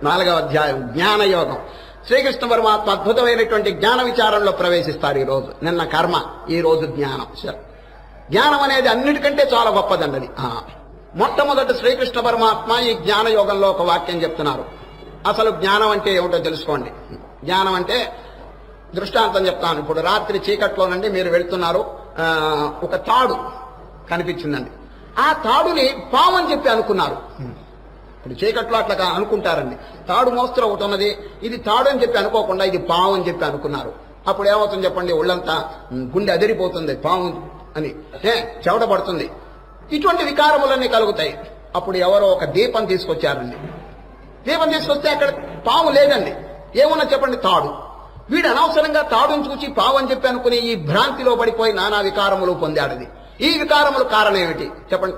4వ అధ్యాయం జ్ఞానయోగం. శ్రీకృష్ణ పరమాత్మ అద్భుతమైనటువంటి జ్ఞాన విచారంలో ప్రవేశిస్తారు. ఈ రోజు నిన్న కర్మ, ఈ రోజు జ్ఞానం. జ్ఞానం అనేది అన్నిటికంటే చాలా గొప్పదండి. మొట్టమొదట శ్రీకృష్ణ పరమాత్మ ఈ జ్ఞానయోగంలో ఒక వాక్యం చెప్తున్నారు. అసలు జ్ఞానం అంటే ఏమిటో తెలుసుకోండి. జ్ఞానం అంటే దృష్టాంతం చెప్తాను. ఇప్పుడు రాత్రి చీకట్లో నుండి మీరు వెళ్తున్నారు, ఒక తాడు కనిపించిందండి. ఆ తాడుని పాము అని చెప్పి అనుకున్నారు. ఇప్పుడు చీకట్లో అట్లా అనుకుంటారండి. తాడు మోస్తరు ఒకటి ఉన్నది, ఇది తాడు అని చెప్పి అనుకోకుండా ఇది పాము అని చెప్పి అనుకున్నారు. అప్పుడు ఏమవుతుంది చెప్పండి? ఒళ్ళంతా గుండె అదిరిపోతుంది, పాము అని చెవట పడుతుంది. ఇటువంటి వికారములన్నీ కలుగుతాయి. అప్పుడు ఎవరో ఒక దీపం తీసుకొచ్చారండి. దీపం తీసుకొస్తే అక్కడ పాము లేదండి. ఏమన్నా చెప్పండి? తాడు. వీడు అనవసరంగా తాడుని చూచి పావు అని చెప్పి అనుకుని ఈ భ్రాంతిలో పడిపోయి నానా వికారములు పొందాడది. ఈ వికారములు కారణం ఏమిటి చెప్పండి?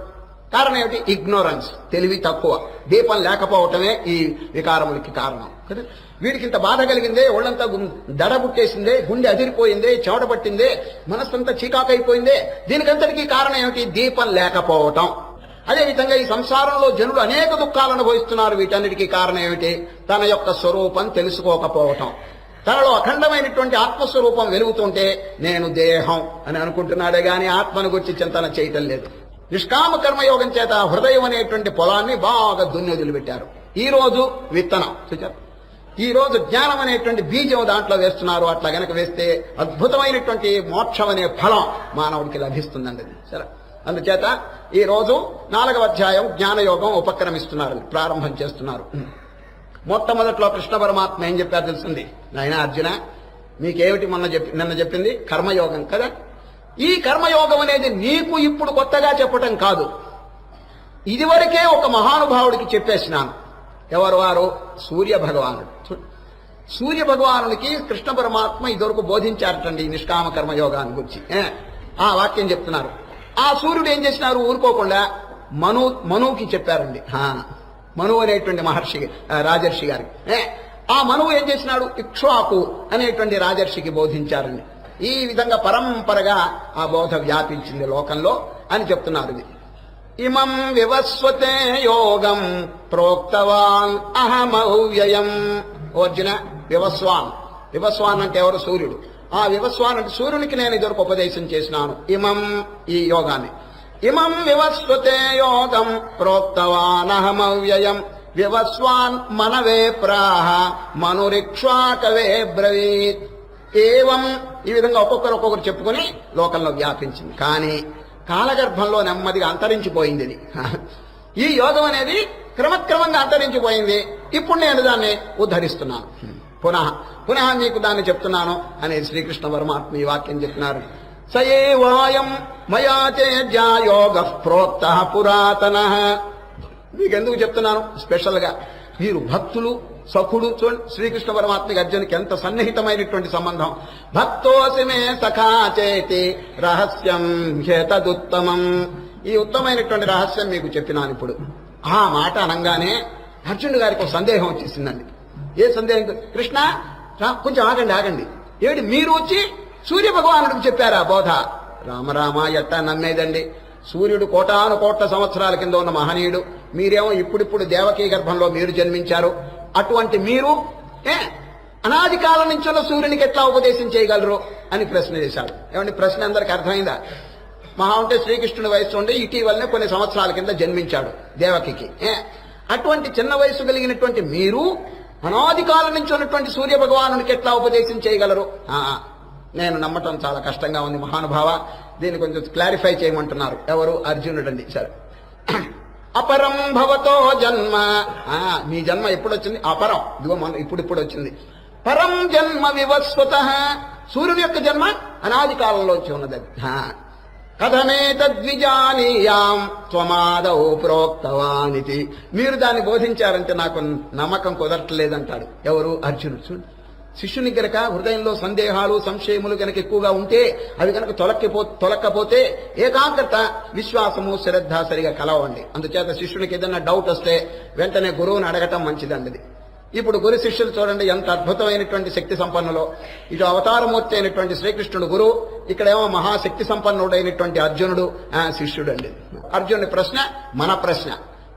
కారణం ఏమిటి? ఇగ్నోరెన్స్, తెలివి తక్కువ. దీపం లేకపోవటమే ఈ వికారములకి కారణం కదా. వీడికి ఇంత బాధ కలిగిందే, ఒళ్ళంతా దడ పుట్టేసిందే, గుండె అదిరిపోయిందే, చెమట పట్టిందే, మనస్సంతా చీకాకైపోయిందే. దీనికంతటికీ కారణం ఏమిటి? దీపం లేకపోవటం. అదేవిధంగా ఈ సంసారంలో జనులు అనేక దుఃఖాలను అనుభవిస్తున్నారు. వీటన్నిటికీ కారణం ఏమిటి? తన యొక్క స్వరూపం తెలుసుకోకపోవటం. తనలో అఖండమైనటువంటి ఆత్మస్వరూపం వెలుగుతుంటే నేను దేహం అని అనుకుంటున్నాడే గాని ఆత్మను గురించి చింతన చేయటం లేదు. నిష్కామ కర్మయోగం చేత హృదయం అనేటువంటి పొలాన్ని బాగా దున్ని వదిలిపెట్టారు. ఈ రోజు విత్తనం చూచారు. ఈ రోజు జ్ఞానం అనేటువంటి బీజం దాంట్లో వేస్తున్నారు. అట్లా గనక వేస్తే అద్భుతమైనటువంటి మోక్షం అనే ఫలం మానవుడికి లభిస్తుందండి. సరే, అందుచేత ఈ రోజు 4వ అధ్యాయం జ్ఞానయోగం ఉపక్రమిస్తున్నారు, ప్రారంభం చేస్తున్నారు. మొట్టమొదట్లో కృష్ణ పరమాత్మ ఏం చెప్పారు తెలుస్తుంది? నాయన అర్జున, మీకేమిటి నిన్న చెప్పింది? కర్మయోగం కదా. ఈ కర్మయోగం అనేది నీకు ఇప్పుడు కొత్తగా చెప్పటం కాదు. ఇదివరకే ఒక మహానుభావుడికి చెప్పేసినాను. ఎవరు వారు? సూర్య భగవానుడు. సూర్య భగవానుడికి కృష్ణ పరమాత్మ ఇదివరకు బోధించారటండి ఈ నిష్కామ కర్మయోగాన్ని గురించి. ఆ వాక్యం చెప్తున్నారు. ఆ సూర్యుడు ఏం చేసినారు? ఊరుకోకుండా మనువుకి చెప్పారండి. మనువు అనేటువంటి మహర్షి, రాజర్షి గారికి. ఆ మనువు ఏం చేసినాడు? ఇక్ష్వాకు అనేటువంటి రాజర్షికి బోధించారండి. ఈ విధంగా పరంపరగా ఆ బోధ వ్యాపించింది లోకంలో అని చెప్తున్నారు. ఇది ఇమం వివస్వతే యోగం ప్రోక్తవాన్ అహమవ్యయం. అర్జున, వివస్వాన్ అంటే ఎవరు? సూర్యుడు. ఆ వివస్వాన్ అంటే సూర్యునికి నేను ఇదివరకు ఉపదేశం చేసినాను ఇమం, ఈ యోగాన్ని. ఇమం వివస్వతే యోగం ప్రోక్తవానహమవ్యయం వివస్వాన్ మనవే ప్రాహ మనురిక్ష్వాకవే బ్రవీత్. ఏవం, ఈ విధంగా ఒక్కొక్కరు చెప్పుకొని లోకంలో వ్యాపించింది. కానీ కాలగర్భంలో నెమ్మదిగా అంతరించిపోయింది ఇది. ఈ యోగం అనేది క్రమక్రమంగా అంతరించిపోయింది. ఇప్పుడు నేను దాన్ని ఉద్ధరిస్తున్నాను. పునః మీకు దాన్ని చెప్తున్నాను అనేది శ్రీకృష్ణ పరమాత్మ ఈ వాక్యం చెప్తున్నారు. సయేవాయం మయా తేజా యోగ ప్రోక్త పురాతన. మీకెందుకు చెప్తున్నాను? స్పెషల్ గా మీరు భక్తులు, సఖుడు. చూడండి, శ్రీకృష్ణ పరమాత్మకి అర్జునికి ఎంత సన్నిహితమైనటువంటి సంబంధం. భక్తోసి మే సఖా చేతి రహస్యం హేతదుత్తమం. ఈ ఉత్తమైనటువంటి రహస్యం మీకు చెప్పినాను. ఇప్పుడు ఆ మాట అనగానే అర్జునుడు గారికి ఒక సందేహం వచ్చేసిందండి. ఏ సందేహం? కృష్ణ కొంచెం ఆగండి. ఏమిటి మీరు వచ్చి సూర్య భగవానుడికి చెప్పారా బోధ? రామరామ, ఎట్టా నమ్మేదండి? సూర్యుడు కోటాను కోట్ల సంవత్సరాల కింద ఉన్న మహనీయుడు. మీరేమో ఇప్పుడిప్పుడు దేవకీ గర్భంలో మీరు జన్మించారు. అటువంటి మీరు అనాది కాలం నుంచి ఉన్న సూర్యునికి ఎట్లా ఉపదేశం చేయగలరు అని ప్రశ్న చేశాడు. ఏమండి, ప్రశ్న అందరికి అర్థమైందా? మహా ఉంటే శ్రీకృష్ణుడి వయసు ఉండి ఇటీవలనే కొన్ని సంవత్సరాల కింద జన్మించాడు దేవకికి. అటువంటి చిన్న వయసు కలిగినటువంటి మీరు అనాది కాలం నుంచి ఉన్నటువంటి సూర్య భగవానుడికి ఎట్లా ఉపదేశం చేయగలరు? నేను నమ్మటం చాలా కష్టంగా ఉంది మహానుభావ, దీన్ని కొంచెం క్లారిఫై చేయమంటున్నారు. ఎవరు? అర్జునుడండి. సరే, అపరం భవతో జన్మ. మీ జన్మ ఎప్పుడొచ్చింది? అపరం, ఇదిగో మన ఇప్పుడు వచ్చింది. పరం జన్మ వివస్వత. సూర్యుని యొక్క జన్మ అనాది కాలంలోంచి ఉన్నది. కథమే తద్విజానీయాం త్వమాదౌ ప్రోక్తవానితి. మీరు దాన్ని బోధించారంటే నాకు నమ్మకం కుదరట్లేదంటాడు. ఎవరు? అర్జునుడు. శిష్యుని గనక హృదయంలో సందేహాలు, సంశయములు గనక ఎక్కువగా ఉంటే, అవి కనుక తొలక్కపోతే ఏకాగ్రత, విశ్వాసము, శ్రద్ధ సరిగా కలవండి. అందుచేత శిష్యునికి ఏదైనా డౌట్ వస్తే వెంటనే గురువుని అడగటం మంచిదండి. ఇప్పుడు గురు శిష్యులు చూడండి ఎంత అద్భుతమైనటువంటి శక్తి సంపన్నులో. ఇటు అవతారమూర్తి అయినటువంటి శ్రీకృష్ణుడు గురువు, ఇక్కడేమో మహాశక్తి సంపన్నుడైనటువంటి అర్జునుడు శిష్యుడు అండి. అర్జునుడి ప్రశ్న మన ప్రశ్న.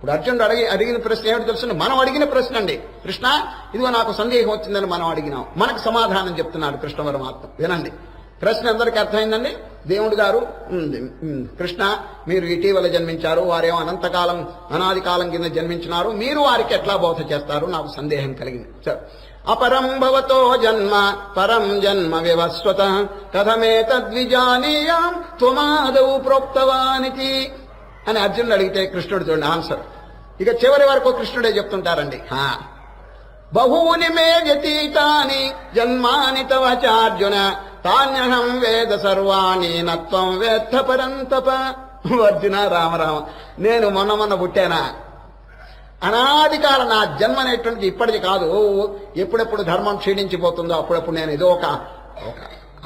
ఇప్పుడు అర్జునుడు అడిగిన ప్రశ్న ఏమిటి తెలుసు? మనం అడిగిన ప్రశ్న అండి. కృష్ణ, ఇదిగో నాకు సందేహం వచ్చిందని మనం అడిగినాం, మనకు సమాధానం చెప్తున్నాడు కృష్ణ పరమాత్మ. వినండి, ప్రశ్న అందరికీ అర్థమైందండి. దేవుడు గారు, కృష్ణ మీరు ఇటీవల జన్మించారు, వారేమో అనంతకాలం అనాది కాలం కింద జన్మించినారు, మీరు వారికి ఎట్లా బోధ చేస్తారు? నాకు సందేహం కలిగింది. అపరం భవతో జన్మ పరం జన్మ వివస్వత కథమేతద్విజానీయాం త్వమాదౌ ప్రోక్తవానితి అని అర్జునుడు అడిగితే కృష్ణుడు చూడండి ఆన్సర్. ఇక చివరి వరకు కృష్ణుడే చెప్తుంటారండి. బహూని మే వ్యతీతాని జన్మాని తవ చార్జున తాన్యహం వేద సర్వాణి నత్వం వేత్త పరంతప. అర్జున, రామరామ, నేను మొన్న పుట్టానా? అనాది కాలం నా జన్మ అనేటువంటిది ఇప్పటిది కాదు. ఎప్పుడెప్పుడు ధర్మం క్షీణించిపోతుందో అప్పుడప్పుడు నేను ఏదో ఒక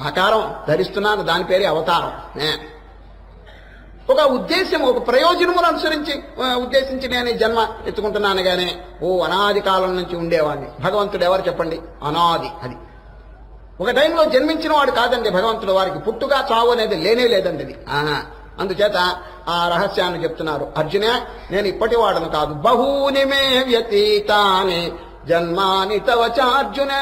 ఆకారం ధరిస్తున్నాను, దాని పేరే అవతారం. ఒక ఉద్దేశం, ఒక ప్రయోజనమును ఉద్దేశించి నేను ఈ జన్మ ఎత్తుకుంటున్నాను గానే అనాది కాలం నుంచి ఉండేవాడిని. భగవంతుడు ఎవరు చెప్పండి? అనాది. అది ఒక టైంలో జన్మించిన వాడు కాదండి భగవంతుడు. వారికి పుట్టుగా చావు అనేది లేనే లేదండి. అది అందుచేత ఆ రహస్యాన్ని చెప్తున్నారు. అర్జున, నేను ఇప్పటి వాడను కాదు. బహూని మే వ్యతీతాని జన్మాని తవ చార్జున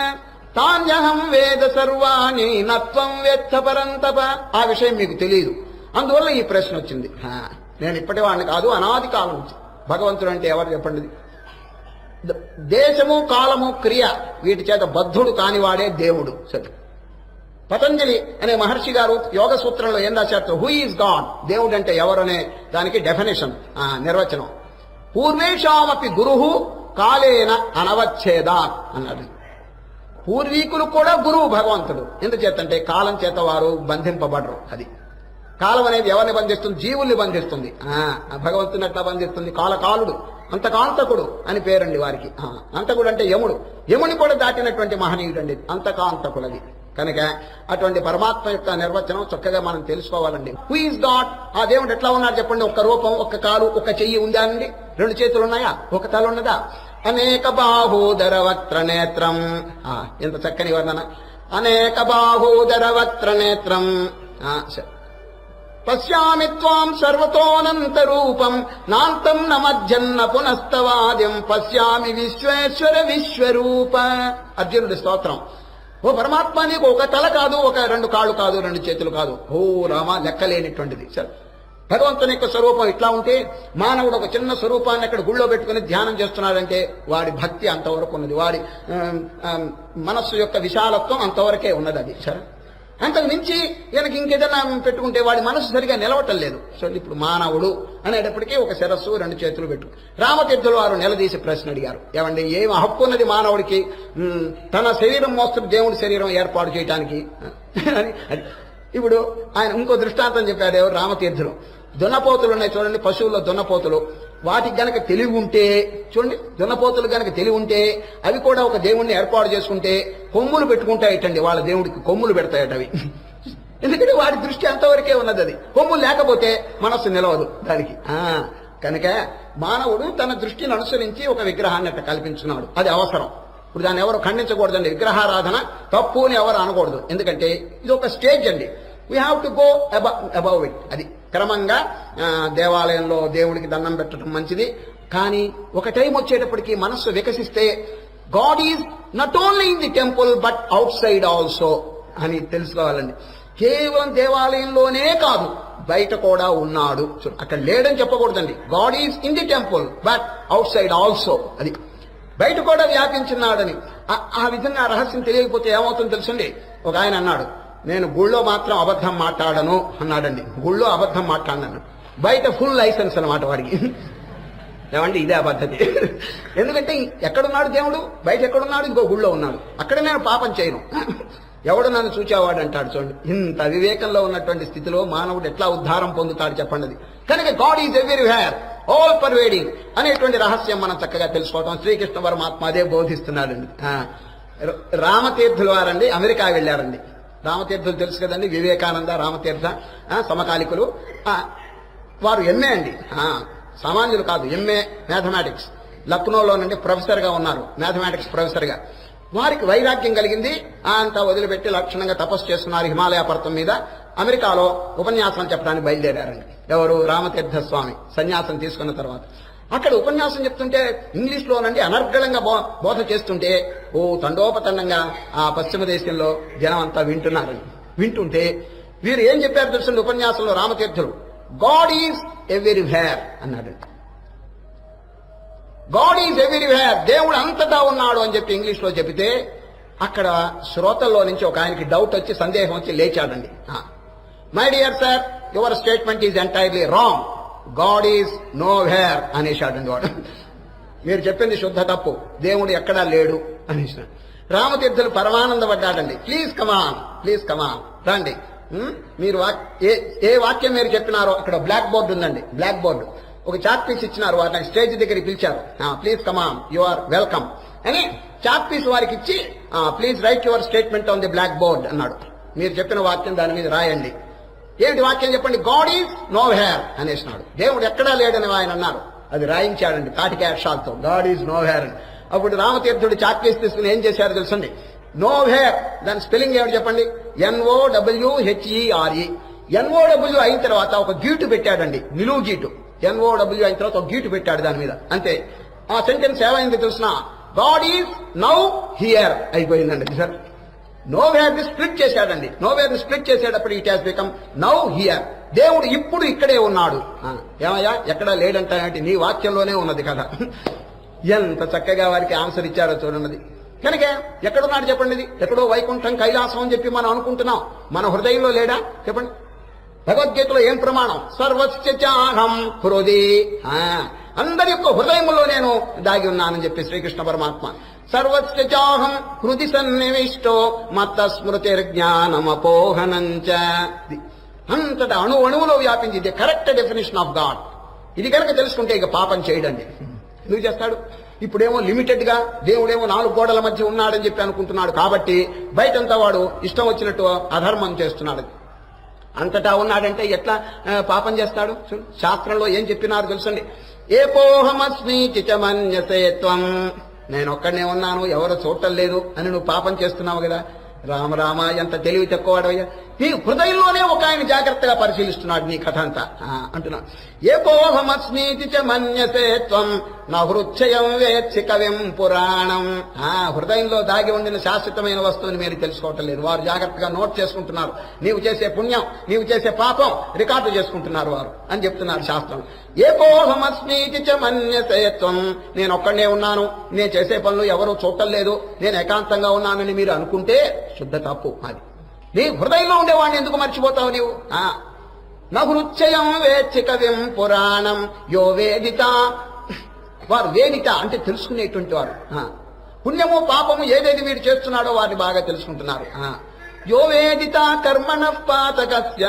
తాన్యహం వేద సర్వాణి నత్వం వేత్త పరంతప. ఆ విషయం మీకు తెలియదు, అందువల్ల ఈ ప్రశ్న వచ్చింది. నేను ఇప్పటి వాడిని కాదు, అనాది కాలం నుంచి. భగవంతుడు అంటే ఎవరు చెప్పండి? దేశము, కాలము, క్రియ వీటి చేత బద్ధుడు కానివాడే దేవుడు. సరే, పతంజలి అనే మహర్షి గారు యోగ సూత్రంలో ఏం రాశారు? హూ ఈజ్ గాడ్, దేవుడు అంటే ఎవరు అనే దానికి డెఫినేషన్, నిర్వచనం. పూర్వేషామపి గురుహు కాలేన అనవచ్ఛేదా అన్నాడు. పూర్వీకులు కూడా గురువు భగవంతుడు. ఎందుచేతంటే కాలం చేత వారు బంధింపబడరు. అది కాలం అనేది ఎవరిని బంధిస్తుంది? జీవుల్ని బంధిస్తుంది. భగవంతుని ఎట్లా బంధిస్తుంది? కాలకాలుడు, అంతకాంతకుడు అని పేరండి వారికి. అంతకుడు అంటే యముడు, యముని కూడా దాటినటువంటి మహనీయుడు అండి అంతకాంతకుడు. అది కనుక అటువంటి పరమాత్మ యొక్క నిర్వచనం చక్కగా మనం తెలుసుకోవాలండి. Who is God? ఆ దేవుడు ఎట్లా ఉన్నాడు చెప్పండి? ఒక్క రూపం, ఒక్క కాలు, ఒక్క చెయ్యి ఉందా అండి? రెండు చేతులు ఉన్నాయా? ఒక తల ఉన్నదా? అనేక బాహూదర వక్త్ర నేత్రం. ఎంత చక్కని వర్ణన! అనేక బాహూదర వక్త్ర నేత్రం. పశ్యామి త్వాం సర్వతోనంత రూపం నాంతం న మధ్యన్న పునస్తవాద్యం పశ్యామి విశ్వేశ్వర విశ్వరూప. అర్జునుడి స్తోత్రం. ఓ పరమాత్మ, నీకు ఒక తల కాదు, ఒక రెండు కాళ్ళు కాదు, రెండు చేతులు కాదు. ఓ రామ, లెక్కలేనిటువంటిది. సరే, భగవంతుని యొక్క స్వరూపం ఇట్లా ఉంటే మానవుడు ఒక చిన్న స్వరూపాన్ని అక్కడ గుళ్ళో పెట్టుకుని ధ్యానం చేస్తున్నాడంటే వాడి భక్తి అంతవరకు ఉన్నది, వాడి మనస్సు యొక్క విశాలత్వం అంతవరకే ఉన్నది. అది సరే, అంతకు మించి ఈయనకి ఇంకేదైనా పెట్టుకుంటే వాడి మనసు సరిగా నిలవటం లేదు. సో ఇప్పుడు మానవుడు అనేటప్పటికీ ఒక శిరస్సు, రెండు చేతులు పెట్టు. రామతీర్థులు వారు నిలదీసి ప్రశ్న అడిగారు, ఏమండి, ఏం హక్కు ఉన్నది మానవుడికి తన శరీరం మోస్తూ దేవుడి శరీరం ఏర్పాటు చేయడానికి అని? ఇప్పుడు ఆయన ఇంకో దృష్టాంతం చెప్పారు ఎవరు? రామతీర్థులు. దున్నపోతులు ఉన్నాయి చూడండి, పశువుల్లో దున్నపోతులు. వాటికి గనక తెలివి ఉంటే చూడండి, దున్నపోతులు గనక తెలివి ఉంటే అవి కూడా ఒక దేవుణ్ణి ఏర్పాటు చేసుకుంటే కొమ్ములు పెట్టుకుంటాయటండి. వాళ్ళ దేవుడికి కొమ్ములు పెడతాయట అవి. ఎందుకంటే వాడి దృష్టి అంతవరకే ఉన్నది. అది కొమ్ములు లేకపోతే మనస్సు నిలవదు దానికి. కనుక మానవుడు తన దృష్టిని అనుసరించి ఒక విగ్రహాన్ని అట్లా కల్పించున్నాడు. అది అవసరం. ఇప్పుడు దాన్ని ఎవరు ఖండించకూడదండి. విగ్రహారాధన తప్పు అని ఎవరు అనకూడదు. ఎందుకంటే ఇది ఒక స్టేజ్ అండి. We have to go above it. అది క్రమంగా దేవాలయంలో దేవుడికి దండం పెట్టడం మంచిది. కానీ ఒక టైం వచ్చేటప్పటికి మనస్సు వికసిస్తే God is not only in the temple but outside also అని తెలుసుకోవాలండి. కేవలం దేవాలయంలోనే కాదు, బయట కూడా ఉన్నాడు. అక్కడ లేడని చెప్పకూడదండి. God is in the temple but outside also. అది బయట కూడా వ్యాపించున్నాడని. ఆ విధంగా రహస్యం తెలియకపోతే ఏమవుతుందో తెలుసండి. ఒక ఆయన అన్నాడు, నేను గుళ్ళో మాత్రం అబద్ధం మాట్లాడను అన్నాడండి. గుళ్ళో అబద్ధం మాట్లాడను, బయట ఫుల్ లైసెన్స్ అన్నమాట వాడికి. ఏమంటే ఇదే పద్ధతి. ఎందుకంటే ఎక్కడున్నాడు దేవుడు? బయట ఎక్కడున్నాడు? ఇంకో గుళ్ళో ఉన్నాడు. అక్కడ నేను పాపం చేయను, ఎవడు నన్ను చూచేవాడు అంటాడు. చూడండి, ఇంత వివేకంలో ఉన్నటువంటి స్థితిలో మానవుడు ఎట్లా ఉద్ధారం పొందుతాడు చెప్పండి. కనుక God is everywhere, all pervading అనేటువంటి రహస్యం మనం చక్కగా తెలుసుకోవటం శ్రీకృష్ణ పరమాత్మ అదే బోధిస్తున్నాడండి. రామతీర్థుల వారండి అమెరికా వెళ్ళారండి. రామతీర్థులు తెలుసు కదండి, వివేకానంద రామతీర్థ సమకాలికులు. వారు ఎంఏ అండి, సామాన్యులు కాదు, ఎంఏ మ్యాథమెటిక్స్. లక్నోలోనండి ప్రొఫెసర్గా ఉన్నారు, మ్యాథమెటిక్స్ ప్రొఫెసర్గా. వారికి వైరాగ్యం కలిగింది. అంతా వదిలిపెట్టి లక్షణంగా తపస్సు చేస్తున్నారు హిమాలయ పర్వతం మీద. అమెరికాలో ఉపన్యాసం చెప్పడానికి బయలుదేరారండి. ఎవరు? రామతీర్థ స్వామి సన్యాసం తీసుకున్న తర్వాత. అక్కడ ఉపన్యాసం చెప్తుంటే ఇంగ్లీష్లోనండి అనర్గళంగా బోధ చేస్తుంటే తండోపతండంగా ఆ పశ్చిమ దేశంలో జనం అంతా వింటుంటే వీరు ఏం చెప్పారు తెలుసు ఉపన్యాసంలో రామతీర్థులు, గాడ్ ఈజ్ ఎవ్రీవేర్ అన్నాడు. గాడ్ ఈజ్ ఎవ్రీవేర్, దేవుడు అంతటా ఉన్నాడు అని చెప్పి ఇంగ్లీష్లో చెబితే అక్కడ శ్రోతల్లో నుంచి ఒక ఆయనకి డౌట్ వచ్చి సందేహం వచ్చి లేచాడండి. My dear sir, your statement is entirely wrong, God is nowhere అనేసాడండి వాడు. మీరు చెప్పింది శుద్ధ తప్పు, దేవుడు ఎక్కడా లేడు అనేసాడు. రామతీర్థులు పరమానందపడ్డాడండి. ప్లీజ్ కమాన్ రండి, మీరు ఏ వాక్యం మీరు చెప్పినారో అక్కడ బ్లాక్ బోర్డు ఉందండి, బ్లాక్ బోర్డు ఒక చాక్ పీస్ ఇచ్చినారు, వారిని స్టేజ్ దగ్గరికి పిలిచారు. Please come on, you are welcome అని చాక్ పీస్ వారికి ఇచ్చి please write your statement on the black board అన్నాడు. మీరు చెప్పిన వాక్యం దాని మీద రాయండి. ఏమిటి వాక్యం చెప్పండి? గాడ్ ఈజ్ నో వేర్ అనేసినాడు. దేవుడు ఎక్కడా లేడని ఆయన అన్నారు. అది రాయించాడండి తాటికి అక్షరాలతో, గాడ్ ఈజ్ నో వేర్ అని. అప్పుడు రామతీర్థుడు చాక్ పీస్ తీసుకుని ఏం చేశారు తెలుసండి? నో వేర్ దాని స్పెల్లింగ్ ఏమిటి చెప్పండి? NOWHERE. NOW అయిన తర్వాత ఒక గీటు పెట్టాడండి, నిలువు గీటు. NOW అయిన తర్వాత ఒక గీటు పెట్టాడు దాని మీద, అంతే. ఆ సెంటెన్స్ ఏమైంది తెలుసిన? గాడ్ ఈజ్ నౌ హియర్ అయిపోయిందండి సార్. నోవేర్ ని స్ప్లిట్ చేశాడండి. నోవేర్ ని స్ప్లిట్ చేసేటప్పుడు it has become now here. దేవుడు ఇప్పుడు ఇక్కడే ఉన్నాడు. ఏమయ్యా ఎక్కడా లేడంటే నీ వాక్యంలోనే ఉన్నది కదా. ఎంత చక్కగా వారికి ఆన్సర్ ఇచ్చారో చూడండి. కనుక ఎక్కడున్నాడు చెప్పండి? ఇది ఎక్కడో వైకుంఠం కైలాసం అని చెప్పి మనం అనుకుంటున్నాం, మన హృదయంలో లేడా చెప్పండి? భగవద్గీతలో ఏం ప్రమాణం? సర్వస్యాహం హృది, అందరి యొక్క హృదయంలో నేను దాగి ఉన్నానని చెప్పి శ్రీకృష్ణ పరమాత్మ. సర్వస్యాహం హృది సన్నివిష్టో మత్త స్మృతిర్జ్ఞానమపోహనంచ. అంతటా అణువులో వ్యాపించి, ఇది కరెక్ట్ డెఫినేషన్ ఆఫ్ గాడ్. ఇది కనుక తెలుసుకుంటే ఇక పాపం చేయడండి. ఎందుకు చేస్తాడు? ఇప్పుడేమో లిమిటెడ్ గా దేవుడేమో 4 గోడల మధ్య ఉన్నాడని చెప్పి అనుకుంటున్నాడు కాబట్టి బయటంతా వాడు ఇష్టం వచ్చినట్టు అధర్మం చేస్తున్నాడు. అంతటా ఉన్నాడంటే ఎట్లా పాపం చేస్తాడు? శాస్త్రంలో ఏం చెప్పినారు తెలుసండి? ఏపోహమస్మి చిచమన్యసే త్వం, నేను ఒక్కడనే ఉన్నాను, ఎవరు చూడటం లేదు అని నువ్వు పాపం చేస్తున్నావు కదా. రామ ఎంత తెలివి తక్కువడయ్యా. నీ హృదయంలోనే ఒక ఆయన జాగ్రత్తగా పరిశీలిస్తున్నాడు నీ కథ అంతా అంటున్నా. ఏపోహమస్మీతి చ మన్యసే త్వం నా హృచ్చయం వేత్సి కవిం పురాణం. హృదయంలో దాగి ఉండిన శాశ్వతమైన వస్తువుని మీరు తెలుసుకోవటం లేదు. వారు జాగ్రత్తగా నోట్ చేసుకుంటున్నారు. నీవు చేసే పుణ్యం, నీవు చేసే పాపం రికార్డు చేసుకుంటున్నారు వారు అని చెప్తున్నారు శాస్త్రం. ఏకోహమస్మీతి చ మన్యసే త్వం, నేను ఒక్కడే ఉన్నాను, నేను చేసే పనులు ఎవరూ చూడటం లేదు, నేను ఏకాంతంగా ఉన్నానని మీరు అనుకుంటే శుద్ధ తప్పు. అది నీ హృదయంలో ఉండేవాడిని ఎందుకు మర్చిపోతావు నీవు? నహృచ్చయం వేత్సి కవిం పురాణం యో వేదిత. వారు వేదిత అంటే తెలుసుకునేటువంటి వారు. పుణ్యము పాపము ఏదేది వీడు చేస్తున్నాడో వారిని బాగా తెలుసుకుంటున్నారు. యో వేదిత కర్మణ పాతకస్య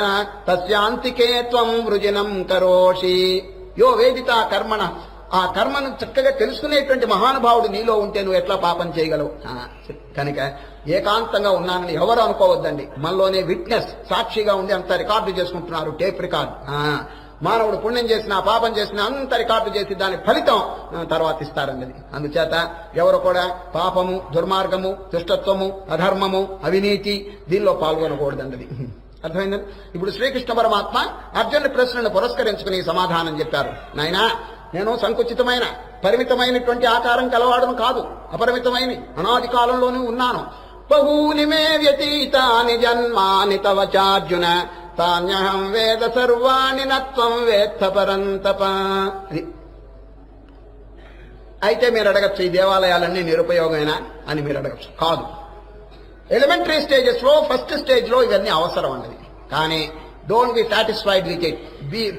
తస్యాంతికే త్వం వృజనం కరోషి. యో వేదిత కర్మణ, ఆ కర్మను చక్కగా తెలుసుకునేటువంటి మహానుభావుడు నీలో ఉంటే నువ్వు ఎట్లా పాపం చేయగలవు? కనుక ఏకాంతంగా ఉన్నానని ఎవరు అనుకోవద్దండి. మనలోనే విట్నెస్, సాక్షిగా ఉండి అంత రికార్డు చేసుకుంటున్నారు, టేప్ రికార్డు. మానవుడు పుణ్యం చేసినా పాపం చేసినా అంత రికార్డు చేసి దాని ఫలితం తర్వాత ఇస్తారన్నది. అందుచేత ఎవరు కూడా పాపము, దుర్మార్గము, దుష్టత్వము, అధర్మము, అవినీతి దీనిలో పాల్గొనకూడదన్నది. అర్థమైందండి? ఇప్పుడు శ్రీకృష్ణ పరమాత్మ అర్జునుడి ప్రశ్నను పురస్కరించుకుని సమాధానం చెప్పారు. నాయనా, నేను సంకుచితమైన పరిమితమైనటువంటి ఆకారం కలవాడను కాదు, అపరిమితమైన అనాది కాలంలోనూ ఉన్నాను. బహూని మే వ్యతీతాని జన్మాని తవ చార్జున తాన్యహం వేద సర్వాణి నత్వం వేత్త పరంతప. అయితే మీరు అడగచ్చు, ఈ దేవాలయాలన్నీ నిరుపయోగమేనా అని మీరు అడగచ్చు. కాదు, ఎలిమెంటరీ స్టేజెస్ లో ఫస్ట్ స్టేజ్ లో ఇవన్నీ అవసరం అన్నది. కానీ don't be satisfied with it,